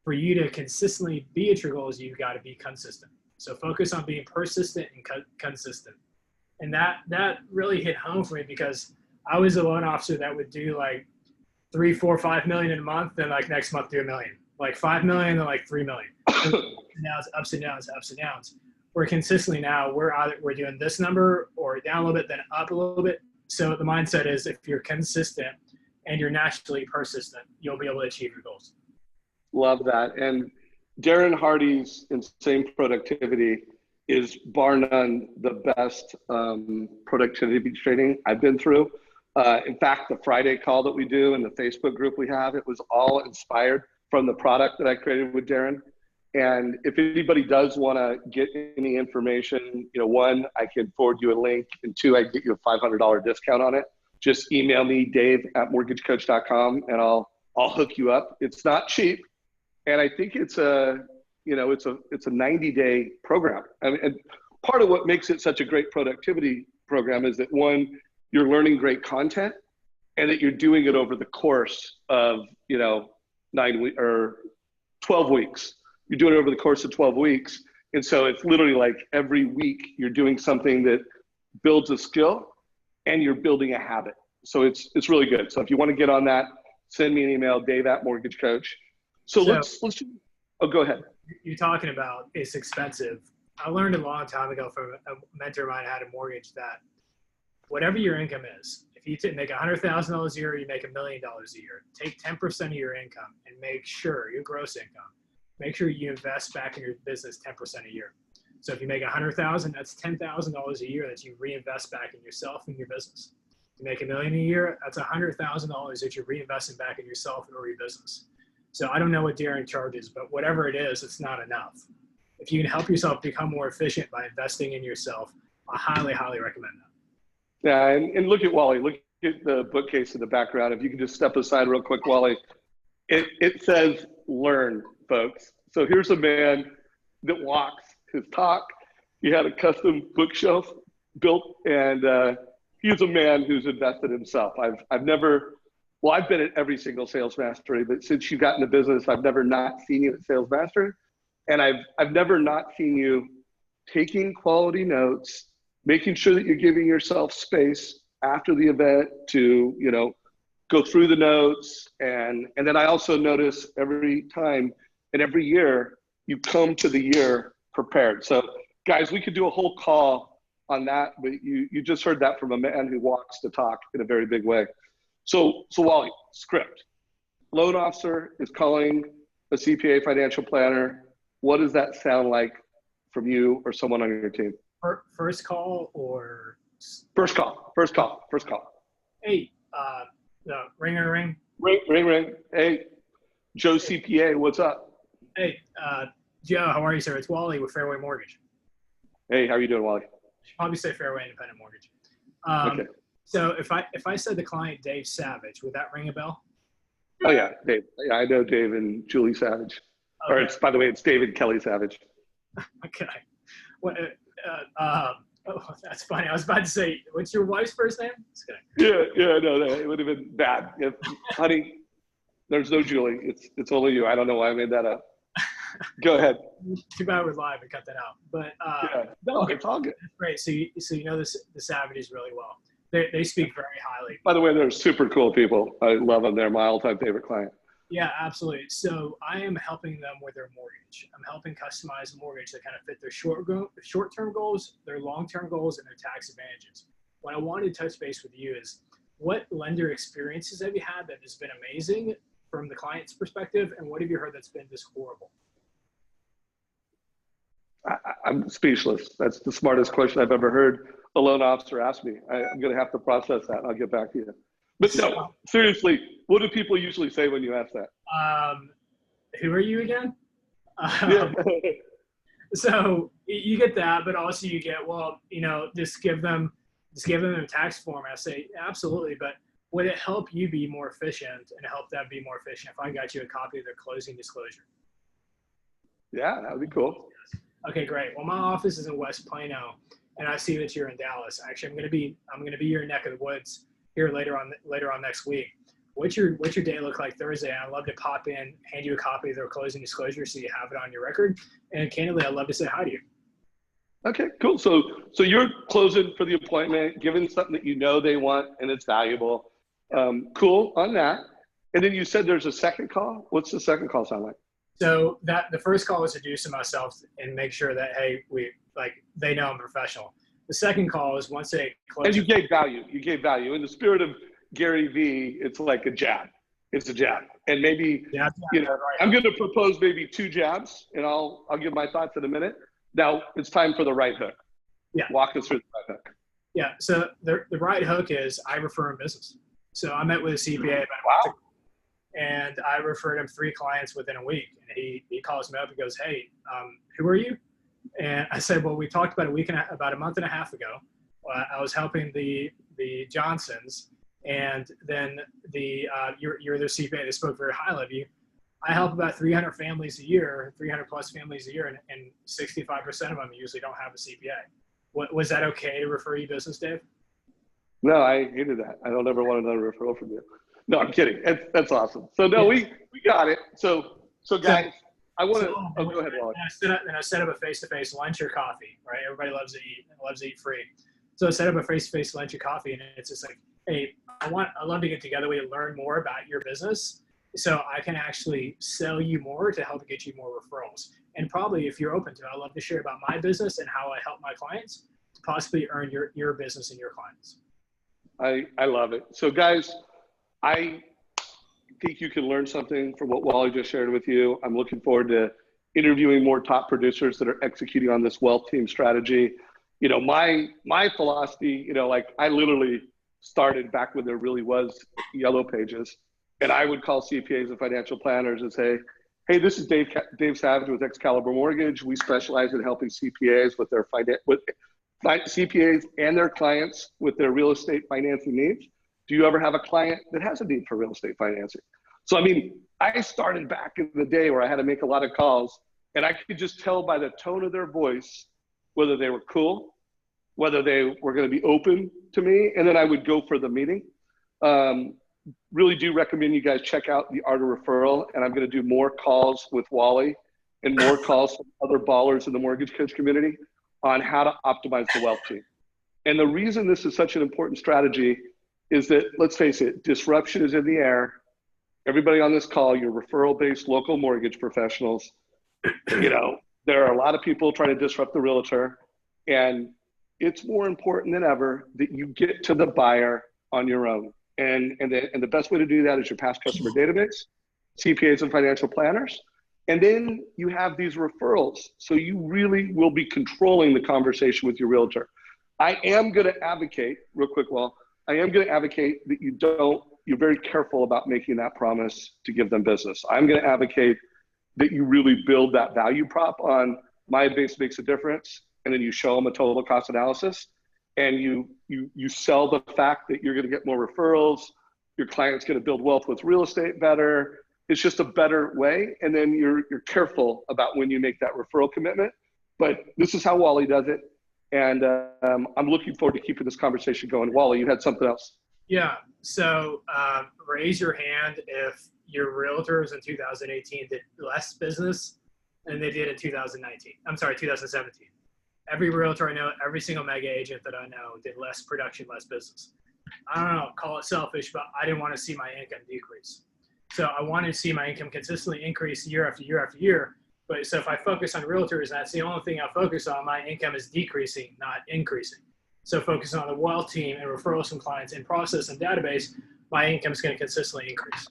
For you to consistently be at your goals, you've got to be consistent. So focus on being persistent and consistent. And that really hit home for me, because I was a loan officer that would do like 3, 4, 5 million in a month, then like next month do $1 million, like 5 million, then like 3 million. Now it's ups and downs, ups and downs. We're consistently now, we're doing this number or down a little bit, then up a little bit. So the mindset is, if you're consistent and you're naturally persistent, you'll be able to achieve your goals. Love that. And Darren Hardy's Insane Productivity is bar none the best productivity training I've been through. In fact, the Friday call that we do in the Facebook group we have, it was all inspired from the product that I created with Darren. And if anybody does want to get any information, 1, I can forward you a link, and 2, I can get you a $500 discount on it. Just email me, dave@mortgagecoach.com, and I'll hook you up. It's not cheap, and I think it's a 90-day program. I mean, and part of what makes it such a great productivity program is that, 1, you're learning great content, and that you're doing it over the course of 9 weeks or 12 weeks. You're doing it over the course of 12 weeks. And so it's literally like every week you're doing something that builds a skill and you're building a habit. So it's really good. So if you want to get on that, send me an email, Dave@mortgagecoach. So let's oh, go ahead. You're talking about it's expensive. I learned a long time ago from a mentor of mine who had a mortgage that whatever your income is, if you make $100,000 a year, you make $1 million a year, take 10% of your income and make sure your gross income, make sure you invest back in your business 10% a year. So if you make $100,000, that's $10,000 a year that you reinvest back in yourself and your business. If you make $1 million a year, that's $100,000 that you're reinvesting back in yourself or your business. So I don't know what Darren charges, but whatever it is, it's not enough. If you can help yourself become more efficient by investing in yourself, I highly, highly recommend that. Yeah, and look at Wally. Look at the bookcase in the background. If you can just step aside real quick, Wally. It says learn, folks. So here's a man that walks his talk. He had a custom bookshelf built, and he's a man who's invested in himself. I've been at every single Sales Mastery, but since you got into business, I've never not seen you at Sales Mastery. And I've never not seen you taking quality notes, making sure that you're giving yourself space after the event to, go through the notes. And then I also notice every time and every year you come to the year prepared. So guys, we could do a whole call on that, but you just heard that from a man who walks the talk in a very big way. So Wally, script. Loan officer is calling a CPA financial planner. What does that sound like from you or someone on your team? First call or? First call. Hey, ring. Ring. Hey, Joe CPA, what's up? Hey, Joe, how are you, sir? It's Wally with Fairway Mortgage. Hey, how are you doing, Wally? Should probably say Fairway Independent Mortgage. Okay. So if I said the client Dave Savage, would that ring a bell? Oh yeah, Dave. Yeah, I know Dave and Julie Savage. Okay. Or by the way, it's David Kelly Savage. Okay. What? Oh, that's funny. I was about to say, what's your wife's first name? Yeah, no, it would have been bad. Honey, there's no Julie. It's only you. I don't know why I made that up. Go ahead. Too bad we're live and cut that out. But no, it's all good. Great. So you know the Savages really well. They speak very highly. By the way, they're super cool people. I love them. They're my all-time favorite client. Yeah, absolutely. So I am helping them with their mortgage. I'm helping customize a mortgage that kind of fit their short-term goals, their long-term goals, and their tax advantages. What I wanted to touch base with you is what lender experiences have you had that has been amazing from the client's perspective, and what have you heard that's been just horrible? I'm speechless. That's the smartest question I've ever heard a loan officer ask me. I'm going to have to process that, and I'll get back to you. But no, seriously, what do people usually say when you ask that? Who are you again? Yeah. So you get that, but also you get, well, just give them a tax form. I say, absolutely, but would it help you be more efficient and help them be more efficient if I got you a copy of their closing disclosure? Yeah, that would be cool. Okay, great. Well, my office is in West Plano, and I see that you're in Dallas. Actually, I'm gonna be your neck of the woods here later on next week. What's your day look like Thursday? I'd love to pop in, hand you a copy of their closing disclosure so you have it on your record. And candidly, I'd love to say hi to you. Okay, cool. So you're closing for the appointment, giving something that they want and it's valuable. Cool on that. And then you said there's a second call. What's the second call sound like? So the first call is to introduce myself and make sure that, hey, they know I'm professional. The second call is once they close. And you gave value. In the spirit of Gary V, it's like a jab. It's a jab. And maybe, I'm going to propose maybe 2 jabs, and I'll give my thoughts in a minute. Now it's time for the right hook. Yeah. Walk us through the right hook. Yeah. So the right hook is I refer in business. So I met with a CPA about a month ago, and I referred him 3 clients within a week. And he calls me up and goes, hey, who are you? And I said, well, we talked about a month and a half ago. I was helping the Johnsons, and then you're their CPA. They spoke very highly of you. I help about 300 families a year, 300 plus families a year, and 65% of them usually don't have a CPA. Was that okay to refer you business, Dave? No, I hated that. I don't ever want another referral from you. No, I'm kidding. That's awesome. So no, we got it. So guys, I want to. Go ahead, Wally. And I set up a face-to-face lunch or coffee. Right? Everybody loves to eat free. So I set up a face-to-face lunch and coffee, and it's just like, hey, I'd love to get together with you to learn more about your business so I can actually sell you more to help get you more referrals. And probably if you're open to it, I'd love to share about my business and how I help my clients to possibly earn your business and your clients. I love it. So guys, I think you can learn something from what Wally just shared with you. I'm looking forward to interviewing more top producers that are executing on this wealth team strategy. You know, my philosophy, you know, like I literally started back when there really was yellow pages, and I would call CPAs and financial planners and say, hey, this is Dave Savage with Excalibur Mortgage. We specialize in helping CPAs with their CPAs and their clients with their real estate financing needs. Do you ever have a client that has a need for real estate financing? So, I mean, I started back in the day where I had to make a lot of calls, and I could just tell by the tone of their voice whether they were cool, whether they were going to be open to me, and then I would go for the meeting. Really do recommend you guys check out the Art of Referral, and I'm going to do more calls with Wally and more calls with other ballers in the mortgage coach community on how to optimize the wealth team. And the reason this is such an important strategy is that, let's face it, disruption is in the air. Everybody on this call, you're referral-based local mortgage professionals. You know, there are a lot of people trying to disrupt the realtor, and it's more important than ever that you get to the buyer on your own. And the best way to do that is your past customer database, CPAs and financial planners. And then you have these referrals. So you really will be controlling the conversation with your realtor. I am going to advocate, real quick, I am going to advocate that you're very careful about making that promise to give them business. I'm going to advocate that you really build that value prop on my advice makes a difference. And then you show them a total cost analysis, and you sell the fact that you're going to get more referrals. Your client's going to build wealth with real estate better. It's just a better way. And then you're careful about when you make that referral commitment. But this is how Wally does it. And I'm looking forward to keeping this conversation going. Wally, you had something else. Yeah. So raise your hand if your realtors in 2018 did less business than they did in 2017. Every realtor I know, every single mega agent that I know did less production, less business. I don't know, call it selfish, but I didn't want to see my income decrease. So I wanted to see my income consistently increase year after year after year. But so if I focus on realtors, that's the only thing I focus on, my income is decreasing, not increasing. So focusing on the wealth team and referrals from clients and process and database, my income is going to consistently increase.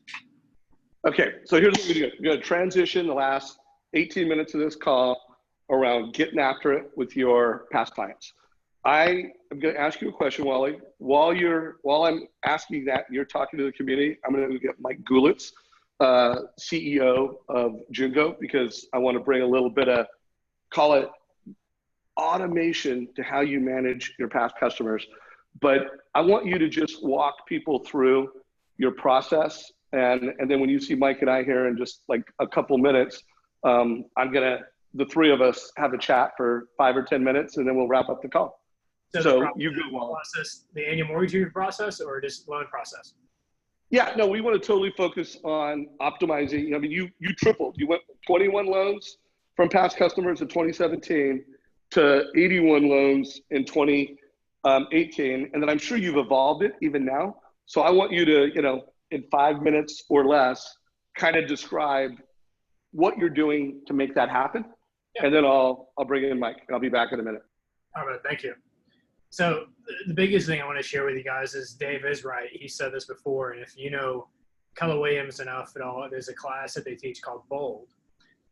Okay, so here's what we're going to do. We're going to transition the last 18 minutes of this call around getting after it with your past clients. I am going to ask you a question, Wally. While I'm asking that, you're talking to the community, I'm going to get Mike Gulitz, CEO of Jungo, because I want to bring a little bit of, call it automation to how you manage your past customers. But I want you to just walk people through your process. And then when you see Mike and I here in just like a couple minutes, the three of us have a chat for 5 or 10 minutes, and then we'll wrap up the call. So you go, Wally. Process, the annual mortgage review process or just loan process? Yeah, no, we want to totally focus on optimizing. I mean, you tripled. You went from 21 loans from past customers in 2017 to 81 loans in 2018. And then I'm sure you've evolved it even now. So I want you to, in 5 minutes or less, kind of describe what you're doing to make that happen. Yeah. And then I'll bring in Mike. I'll be back in a minute. All right, thank you. So the biggest thing I want to share with you guys is Dave is right. He said this before, and if you know Keller Williams enough at all, there's a class that they teach called BOLD.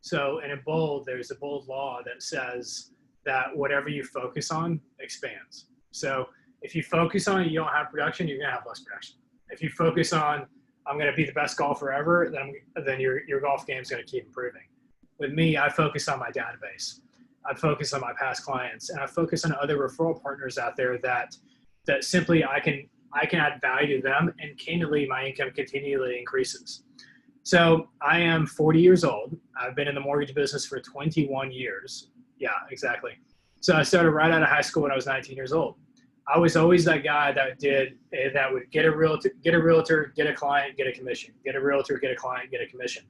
So in a BOLD, there's a BOLD law that says that whatever you focus on expands. So if you focus on you don't have production, you're going to have less production. If you focus on I'm going to be the best golfer ever, then your golf game is going to keep improving. With me, I focus on my database. I focus on my past clients, and I focus on other referral partners out there that simply I can add value to them, and candidly, my income continually increases. So I am 40 years old. I've been in the mortgage business for 21 years. Yeah, exactly. So I started right out of high school when I was 19 years old. I was always that guy that would get a realtor, get a client, get a commission, get a realtor, get a client, get a commission.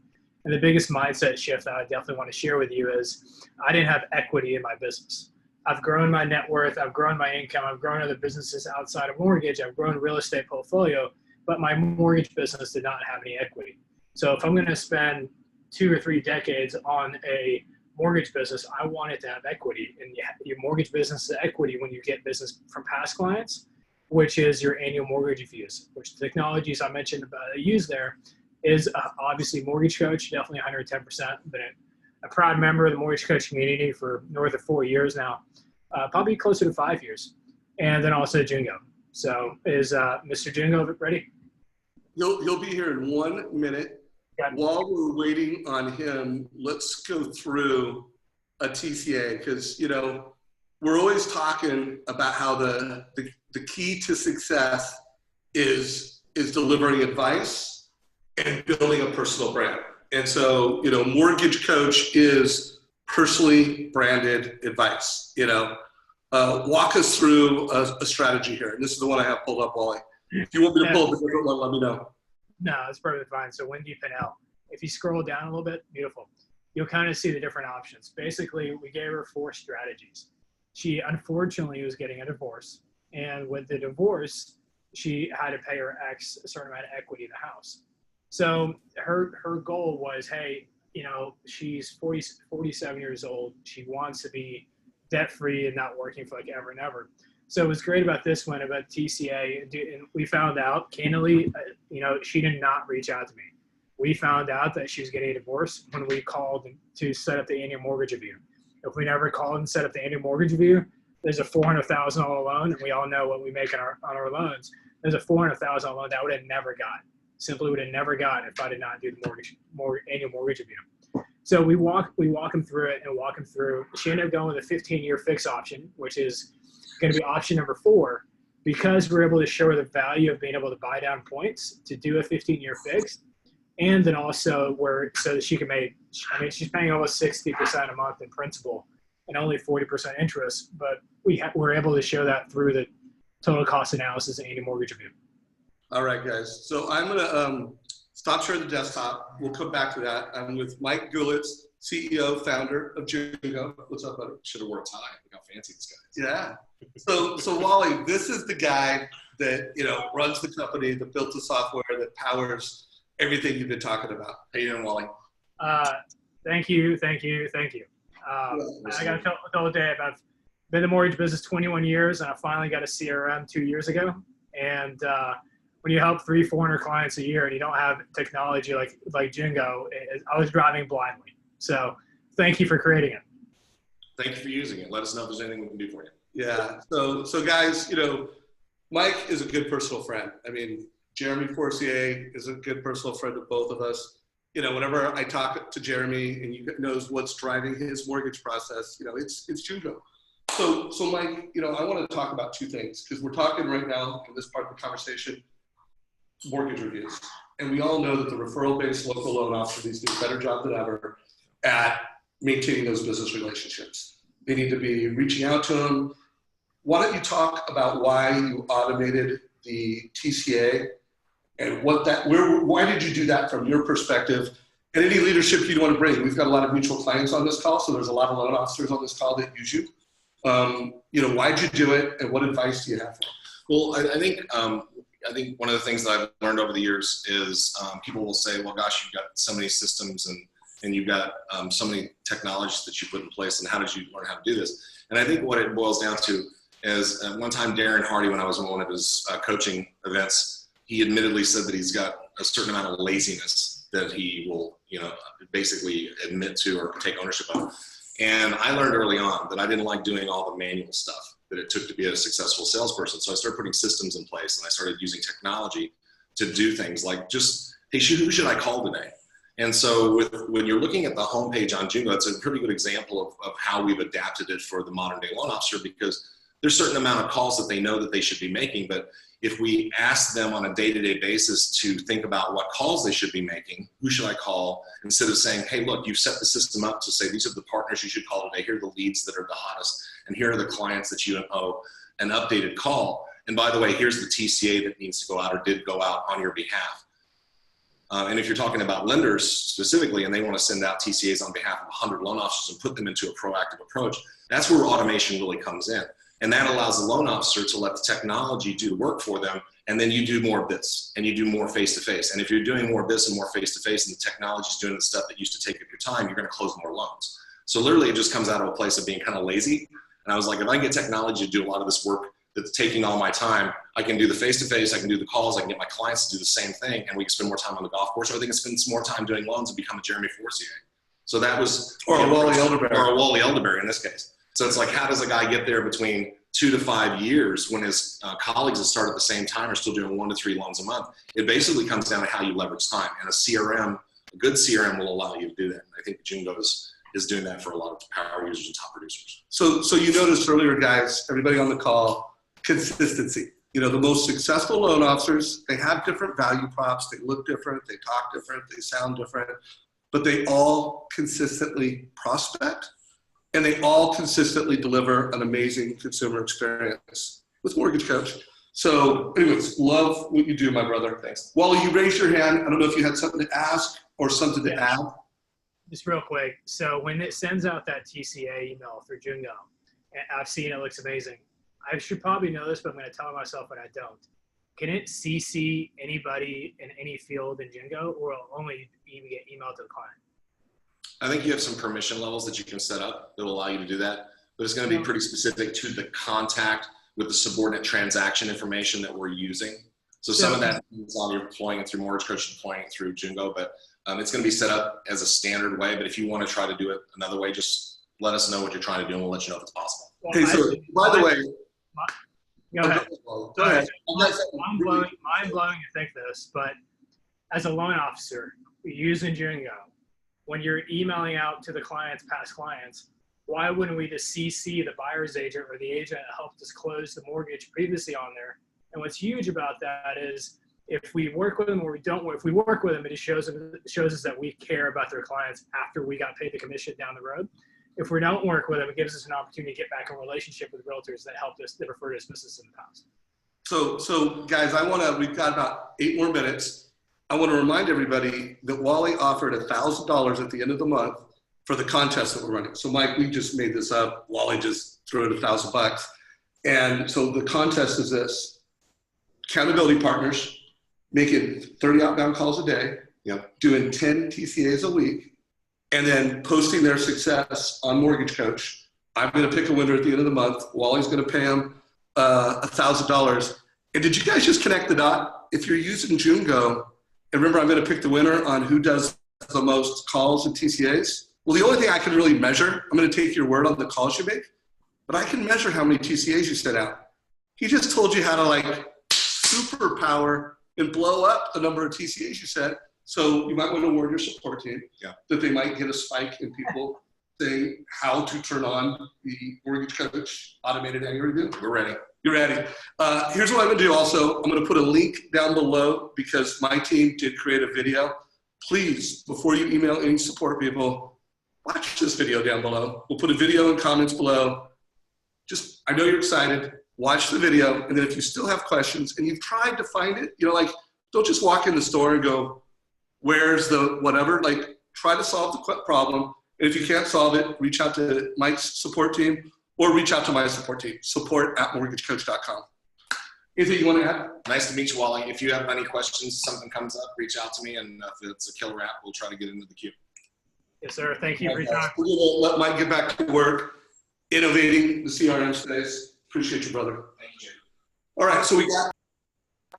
And the biggest mindset shift that I definitely want to share with you is I didn't have equity in my business. I've grown my net worth, I've grown my income, I've grown other businesses outside of mortgage, I've grown real estate portfolio, but my mortgage business did not have any equity. So if I'm going to spend 2 or 3 decades on a mortgage business, I want it to have equity. And your mortgage business is equity when you get business from past clients, which is your annual mortgage fees, which the technologies I mentioned about I use there is obviously Mortgage Coach, definitely 110%. Been a proud member of the Mortgage Coach community for north of 4 years now, probably closer to 5 years. And then also Jingo. So is Mr. Jingo ready? He'll be here in 1 minute. While we're waiting on him, let's go through a TCA, because, you know, we're always talking about how the key to success is delivering advice and building a personal brand. And so, you know, Mortgage Coach is personally branded advice. You know, walk us through a strategy here. And this is the one I have pulled up, Wally. If you want me to pull up a different one, let me know. No, it's perfectly fine. So Wendy Pinnell, if you scroll down a little bit, beautiful, you'll kind of see the different options. Basically, we gave her 4 strategies. She unfortunately was getting a divorce. And with the divorce, she had to pay her ex a certain amount of equity in the house. So her goal was, hey, you know, she's 47 years old. She wants to be debt-free and not working for like ever and ever. So what's great about this one, about TCA, and we found out, candidly, you know, she did not reach out to me. We found out that she was getting a divorce when we called to set up the annual mortgage review. If we never called and set up the annual mortgage review, there's a $400,000 loan, and we all know what we make on our loans. There's a $400,000 loan that would have never got. Simply would have never gotten if I did not do the annual mortgage review. So we walk them through it and walk them through. She ended up going with a 15-year fix option, which is going to be option number 4, because we're able to show her the value of being able to buy down points to do a 15-year fix, and then also so that she can make. I mean, she's paying almost 60% a month in principal and only 40% interest, but we're able to show that through the total cost analysis and annual mortgage review. All right, guys. So I'm going to stop sharing the desktop. We'll come back to that. I'm with Mike Gulitz, CEO, founder of Jingo. What's up, buddy? Should have worn a tie. Look how fancy this guy is. Yeah. So Wally, this is the guy that, you know, runs the company, that built the software that powers everything you've been talking about. How you doing, Wally? Thank you. I got to tell Dave, I've been in the mortgage business 21 years, and I finally got a CRM 2 years ago. And when you help 300-400 clients a year and you don't have technology like Jingo, I was driving blindly. So thank you for creating it. Thank you for using it. Let us know if there's anything we can do for you. Yeah. So guys, you know, Mike is a good personal friend. I mean, Jeremy Forcier is a good personal friend of both of us. You know, whenever I talk to Jeremy and he knows what's driving his mortgage process, you know, it's Jingo. So Mike, you know, I want to talk about 2 things, because we're talking right now in this part of the conversation, mortgage reviews. And we all know that the referral-based local loan officer needs to do a better job than ever at maintaining those business relationships. They need to be reaching out to them. Why don't you talk about why you automated the TCA and why did you do that from your perspective, and any leadership you'd want to bring? We've got a lot of mutual clients on this call, so there's a lot of loan officers on this call that use you. You know, why'd you do it, and what advice do you have for them? Well, I think one of the things that I've learned over the years is people will say, well, gosh, you've got so many systems and you've got so many technologies that you put in place, and how did you learn how to do this? And I think what it boils down to is one time Darren Hardy, when I was in one of his coaching events, he admittedly said that he's got a certain amount of laziness that he will, you know, basically admit to or take ownership of. And I learned early on that I didn't like doing all the manual stuff that it took to be a successful salesperson. So I started putting systems in place, and I started using technology to do things like just, hey, who should I call today? And so when you're looking at the homepage on Jingo, it's a pretty good example of how we've adapted it for the modern day loan officer, because there's a certain amount of calls that they know that they should be making. But if we ask them on a day-to-day basis to think about what calls they should be making, who should I call, instead of saying, hey, look, you've set the system up to say, these are the partners you should call today. Here are the leads that are the hottest. And here are the clients that you owe an updated call. And by the way, here's the TCA that needs to go out or did go out on your behalf. And if you're talking about lenders specifically, and they want to send out TCAs on behalf of 100 loan officers and put them into a proactive approach, that's where automation really comes in. And that allows the loan officer to let the technology do the work for them. And then you do more of this and you do more face-to-face. And if you're doing more of this and more face-to-face and the technology is doing the stuff that used to take up your time, you're going to close more loans. So literally it just comes out of a place of being kind of lazy. And I was like, if I can get technology to do a lot of this work that's taking all my time, I can do the face-to-face, I can do the calls, I can get my clients to do the same thing, and we can spend more time on the golf course, or they can spend more time doing loans and become a Jeremy Forcier. So that was, or a Wally Elibiary. Or a Wally Elibiary in this case. So it's like, how does a guy get there between 2 to 5 years when his colleagues that start at the same time are still doing 1 to 3 loans a month? It basically comes down to how you leverage time, and a CRM, a good CRM will allow you to do that. And I think Jungo is doing that for a lot of power users and top producers. So you noticed earlier, guys, everybody on the call, consistency. You know, the most successful loan officers, they have different value props, they look different, they talk different, they sound different, but they all consistently prospect, and they all consistently deliver an amazing consumer experience with Mortgage Coach. So anyways, love what you do, my brother. Thanks. Wally, you raised your hand. I don't know if you had something to ask or something to add. Just real quick. So when it sends out that TCA email through Jungo, and I've seen it looks amazing. I should probably know this, but I'm going to tell myself when I don't. Can it CC anybody in any field in Jungo, or will it only even get emailed to the client? I think you have some permission levels that you can set up that will allow you to do that, but it's going to be pretty specific to the contact with the subordinate transaction information that we're using. So some of that is on you're deploying it through Mortgage Coach, deploying it through Jungo, but it's going to be set up as a standard way. But if you want to try to do it another way, just let us know what you're trying to do, and we'll let you know if it's possible. Well, Hey, so by the way, go ahead. Go ahead. Mind blowing to think this, but as a loan officer, using Jungo, when you're emailing out to the clients, past clients, why wouldn't we just CC the buyer's agent or the agent that helped us close the mortgage previously on there? And what's huge about that is if we work with them or we don't, if we work with them, it just shows us that we care about their clients after we got paid the commission down the road. If we don't work with them, it gives us an opportunity to get back in relationship with realtors that helped us, that referred us business in the past. So guys, we've got about 8 more minutes. I want to remind everybody that Wally offered $1,000 at the end of the month for the contest that we're running. So Mike, we just made this up. Wally just threw it $1,000. And so the contest is this: accountability partners making 30 outbound calls a day, doing 10 TCAs a week, and then posting their success on Mortgage Coach. I'm going to pick a winner at the end of the month. Wally's going to pay him $1,000. And did you guys just connect the dot? If you're using Jungo, and remember, I'm going to pick the winner on who does the most calls and TCAs. Well, the only thing I can really measure, I'm going to take your word on the calls you make, but I can measure how many TCAs you sent out. He just told you how to like superpower and blow up the number of TCAs you sent. So you might want to warn your support team that they might get a spike in people saying how to turn on the Mortgage Coach automated annual review. We're ready. You're ready. Here's what I'm going to do also. I'm going to put a link down below because my team did create a video. Please, before you email any support people, watch this video down below. We'll put a video in comments below. Just, I know you're excited. Watch the video. And then if you still have questions and you've tried to find it, you know, like, don't just walk in the store and go, where's the whatever? Like, try to solve the problem. And if you can't solve it, reach out to Mike's support team or reach out to my support team, support@mortgagecoach.com. Anything you want to add? Nice to meet you, Wally. If you have any questions, something comes up, reach out to me. And if it's a killer app, we'll try to get into the queue. Yes, sir. Thank you for your time. We're going to let Mike get back to work, innovating the CRM space. Appreciate you, brother. Thank you. All right, so we got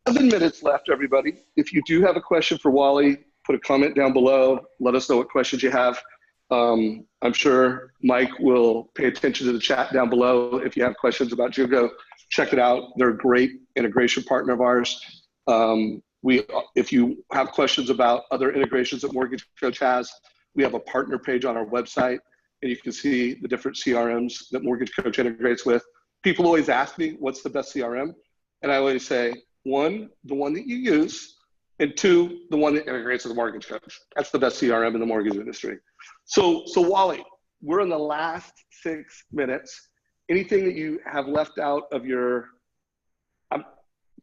7 minutes left, everybody. If you do have a question for Wally, put a comment down below. Let us know what questions you have. I'm sure Mike will pay attention to the chat down below. If you have questions about Jungo, check it out. They're a great integration partner of ours. If you have questions about other integrations that Mortgage Coach has, we have a partner page on our website, and you can see the different CRMs that Mortgage Coach integrates with. People always ask me, what's the best CRM? And I always say, 1, the one that you use, and 2, the one that integrates with the Mortgage Coach. That's the best CRM in the mortgage industry. So Wally, we're in the last 6 minutes. Anything that you have left out of your,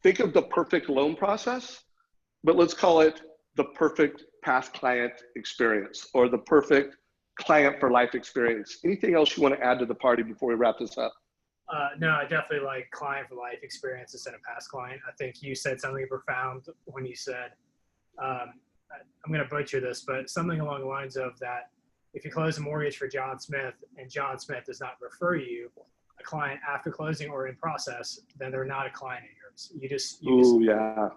think of the perfect loan process, but let's call it the perfect past client experience or the perfect client for life experience. Anything else you want to add to the party before we wrap this up? No, I definitely like client for life experience instead of past client. I think you said something profound when you said, I'm going to butcher this, but something along the lines of that if you close a mortgage for John Smith and John Smith does not refer you a client after closing or in process, then they're not a client of yours. Yeah.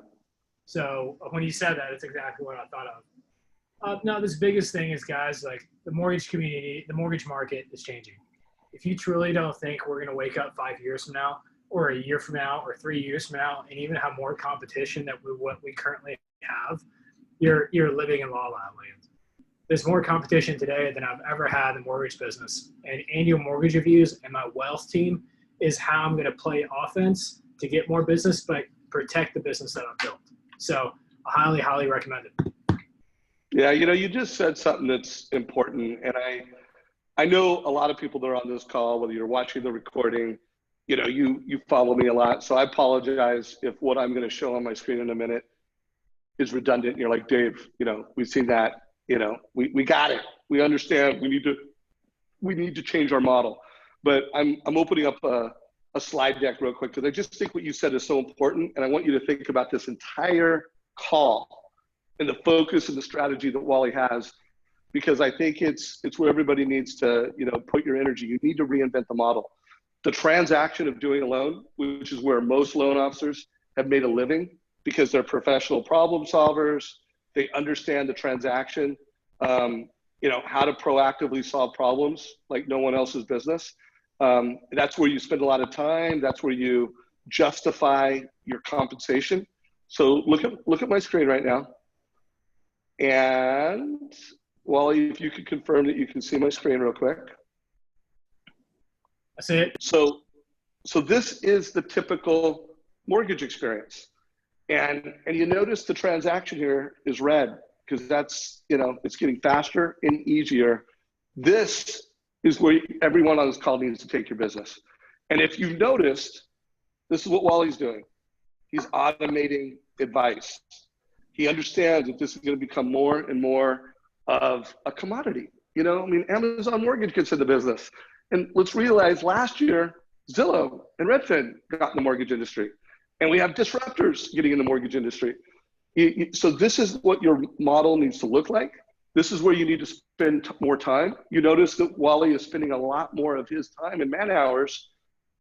So when you said that, it's exactly what I thought of. No, this biggest thing is, guys, like the mortgage community, the mortgage market is changing. If you truly don't think we're going to wake up 5 years from now or a year from now or 3 years from now and even have more competition than what we currently have, you're living in la la land. There's more competition today than I've ever had in the mortgage business. And annual mortgage reviews and my wealth team is how I'm going to play offense to get more business, but protect the business that I've built. So I highly, highly recommend it. Yeah, you just said something that's important. And I know a lot of people that are on this call, whether you're watching the recording, you follow me a lot. So I apologize if what I'm going to show on my screen in a minute is redundant. And you're like, Dave, we've seen that. We got it. We understand. We need to change our model. But I'm opening up a slide deck real quick because I just think what you said is so important, and I want you to think about this entire call and the focus and the strategy that Wally has, because I think it's where everybody needs to put your energy. You need to reinvent the model. The transaction of doing a loan, which is where most loan officers have made a living because they're professional problem solvers. They understand the transaction, how to proactively solve problems like no one else's business. That's where you spend a lot of time. That's where you justify your compensation. So look at my screen right now. And Wally, if you could confirm that you can see my screen real quick. I see it. So this is the typical mortgage experience. And you notice the transaction here is red because that's, it's getting faster and easier. This is where everyone on this call needs to take your business. And if you've noticed, this is what Wally's doing. He's automating advice. He understands that this is going to become more and more of a commodity. Amazon Mortgage gets in the business. And let's realize last year, Zillow and Redfin got in the mortgage industry. And we have disruptors getting in the mortgage industry. So this is what your model needs to look like. This is where you need to spend more time. You notice that Wally is spending a lot more of his time and man hours,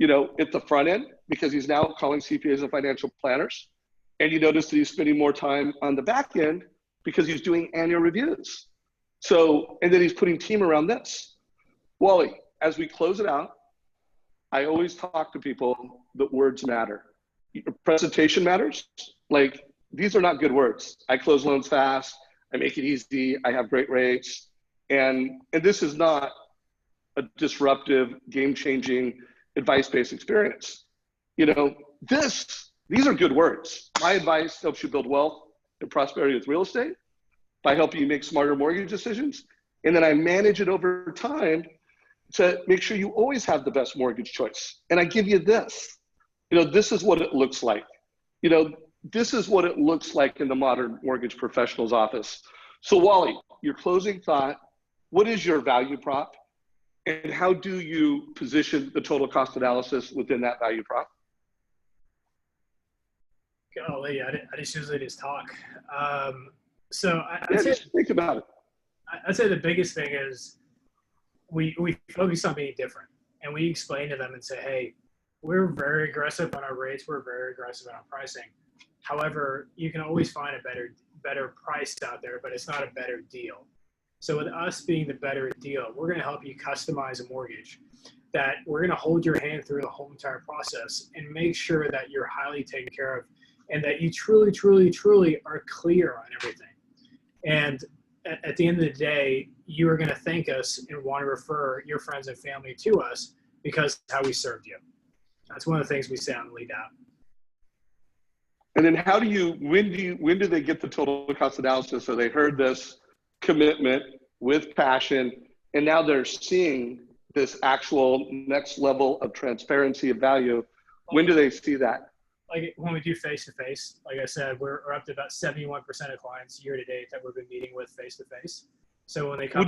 at the front end because he's now calling CPAs and financial planners. And you notice that he's spending more time on the back end because he's doing annual reviews. So, and then he's putting team around this. Wally, as we close it out, I always talk to people that words matter. Your presentation matters. Like, these are not good words. I close loans fast. I make it easy. I have great rates. And this is not a disruptive, game-changing, advice-based experience. These are good words. My advice helps you build wealth and prosperity with real estate by helping you make smarter mortgage decisions. And then I manage it over time to make sure you always have the best mortgage choice. And I give you this. This is what it looks like. This is what it looks like in the modern mortgage professional's office. So Wally, your closing thought, what is your value prop? And how do you position the total cost analysis within that value prop? Golly, I just usually just talk. So just think about it. I'd say the biggest thing is we focus on being different, and we explain to them and say, hey, we're very aggressive on our rates. We're very aggressive on our pricing. However, you can always find a better price out there, but it's not a better deal. So with us being the better deal, we're going to help you customize a mortgage that we're going to hold your hand through the whole entire process and make sure that you're highly taken care of and that you truly, truly, truly are clear on everything. And at the end of the day, you are going to thank us and want to refer your friends and family to us because of how we served you. That's one of the things we say on the lead app. And then when do they get the total cost analysis? So they heard this commitment with passion, and now they're seeing this actual next level of transparency of value. When do they see that? like when we do face-to-face, like I said, we're up to about 71% of clients year to date that we've been meeting with face-to-face. So when they come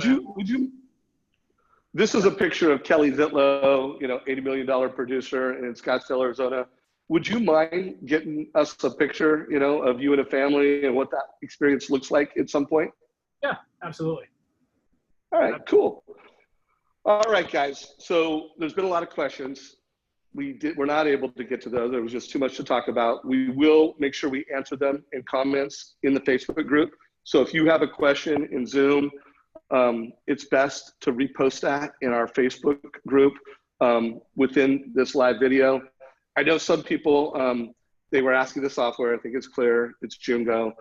this is a picture of Kelly Zitlow, $80 million producer in Scottsdale, Arizona. Would you mind getting us a picture, of you and a family and what that experience looks like at some point? Yeah, absolutely. All right, cool. All right, guys. So there's been a lot of questions. We're not able to get to those. There was just too much to talk about. We will make sure we answer them in comments in the Facebook group. So if you have a question in Zoom, it's best to repost that in our Facebook group within this live video. I know some people, they were asking the software. I think it's clear. It's Jungo.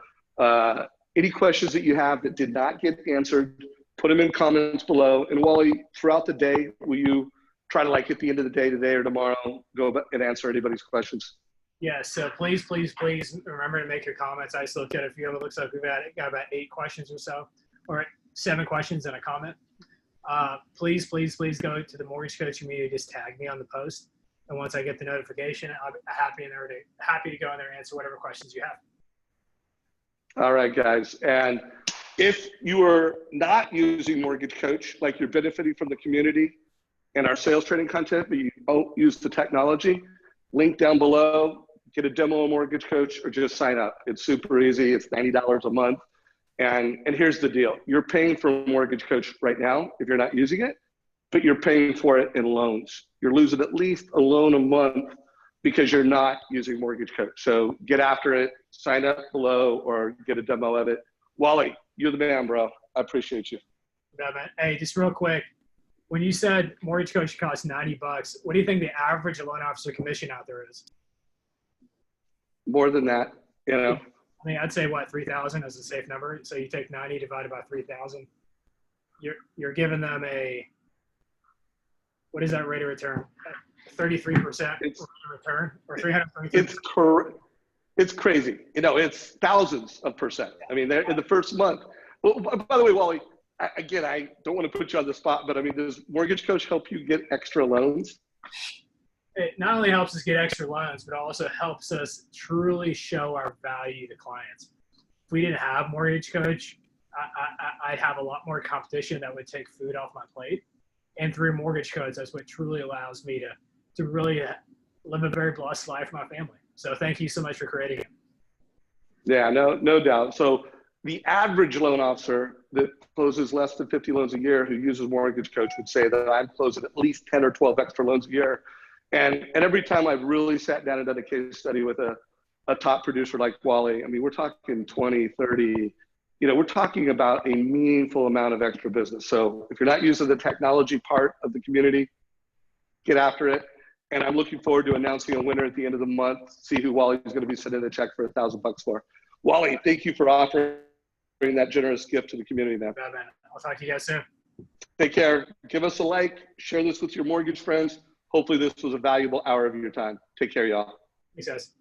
Any questions that you have that did not get answered, put them in comments below. And Wally, throughout the day, will you try to, like, at the end of the day today or tomorrow, go and answer anybody's questions? Yeah, so please remember to make your comments. I just looked at a few of them. It looks like we've got about 8 questions or so, or 7 questions and a comment. Please go to the Mortgage Coach community. Just tag me on the post. And once I get the notification, I'll be happy to go in there and answer whatever questions you have. All right, guys. And if you are not using Mortgage Coach, like you're benefiting from the community and our sales training content, but you don't use the technology, link down below, get a demo of Mortgage Coach, or just sign up. It's super easy. It's $90 a month. And here's the deal. You're paying for Mortgage Coach right now if you're not using it, but you're paying for it in loans. You're losing at least a loan a month because you're not using Mortgage Coach. So get after it, sign up below, or get a demo of it. Wally, you're the man, bro. I appreciate you. Yeah, man. Hey, just real quick. When you said Mortgage Coach costs $90, what do you think the average loan officer commission out there is? More than that, I mean, I'd say what, 3,000 as a safe number. So you take 90 divided by 3,000. You're giving them what is that rate of return? 33% return, or 333%. It's crazy. It's thousands of percent. I mean, they're in the first month. Well, by the way, Wally, I don't want to put you on the spot, but I mean, does Mortgage Coach help you get extra loans? It not only helps us get extra loans, but also helps us truly show our value to clients. If we didn't have Mortgage Coach, I'd have a lot more competition that would take food off my plate. And through Mortgage Coach, that's what truly allows me to really live a very blessed life for my family. So thank you so much for creating it. Yeah, no doubt. So the average loan officer that closes less than 50 loans a year who uses Mortgage Coach would say that I'm closing at least 10 or 12 extra loans a year. And every time I've really sat down and done a case study with a top producer like Wally, I mean, we're talking 20, 30, we're talking about a meaningful amount of extra business. So if you're not using the technology part of the community, get after it. And I'm looking forward to announcing a winner at the end of the month, see who Wally's going to be sending a check for $1,000 for. Wally, thank you for offering that generous gift to the community, man. Yeah, man. I'll talk to you guys soon. Take care. Give us a like. Share this with your mortgage friends. Hopefully this was a valuable hour of your time. Take care, y'all. Thanks, guys.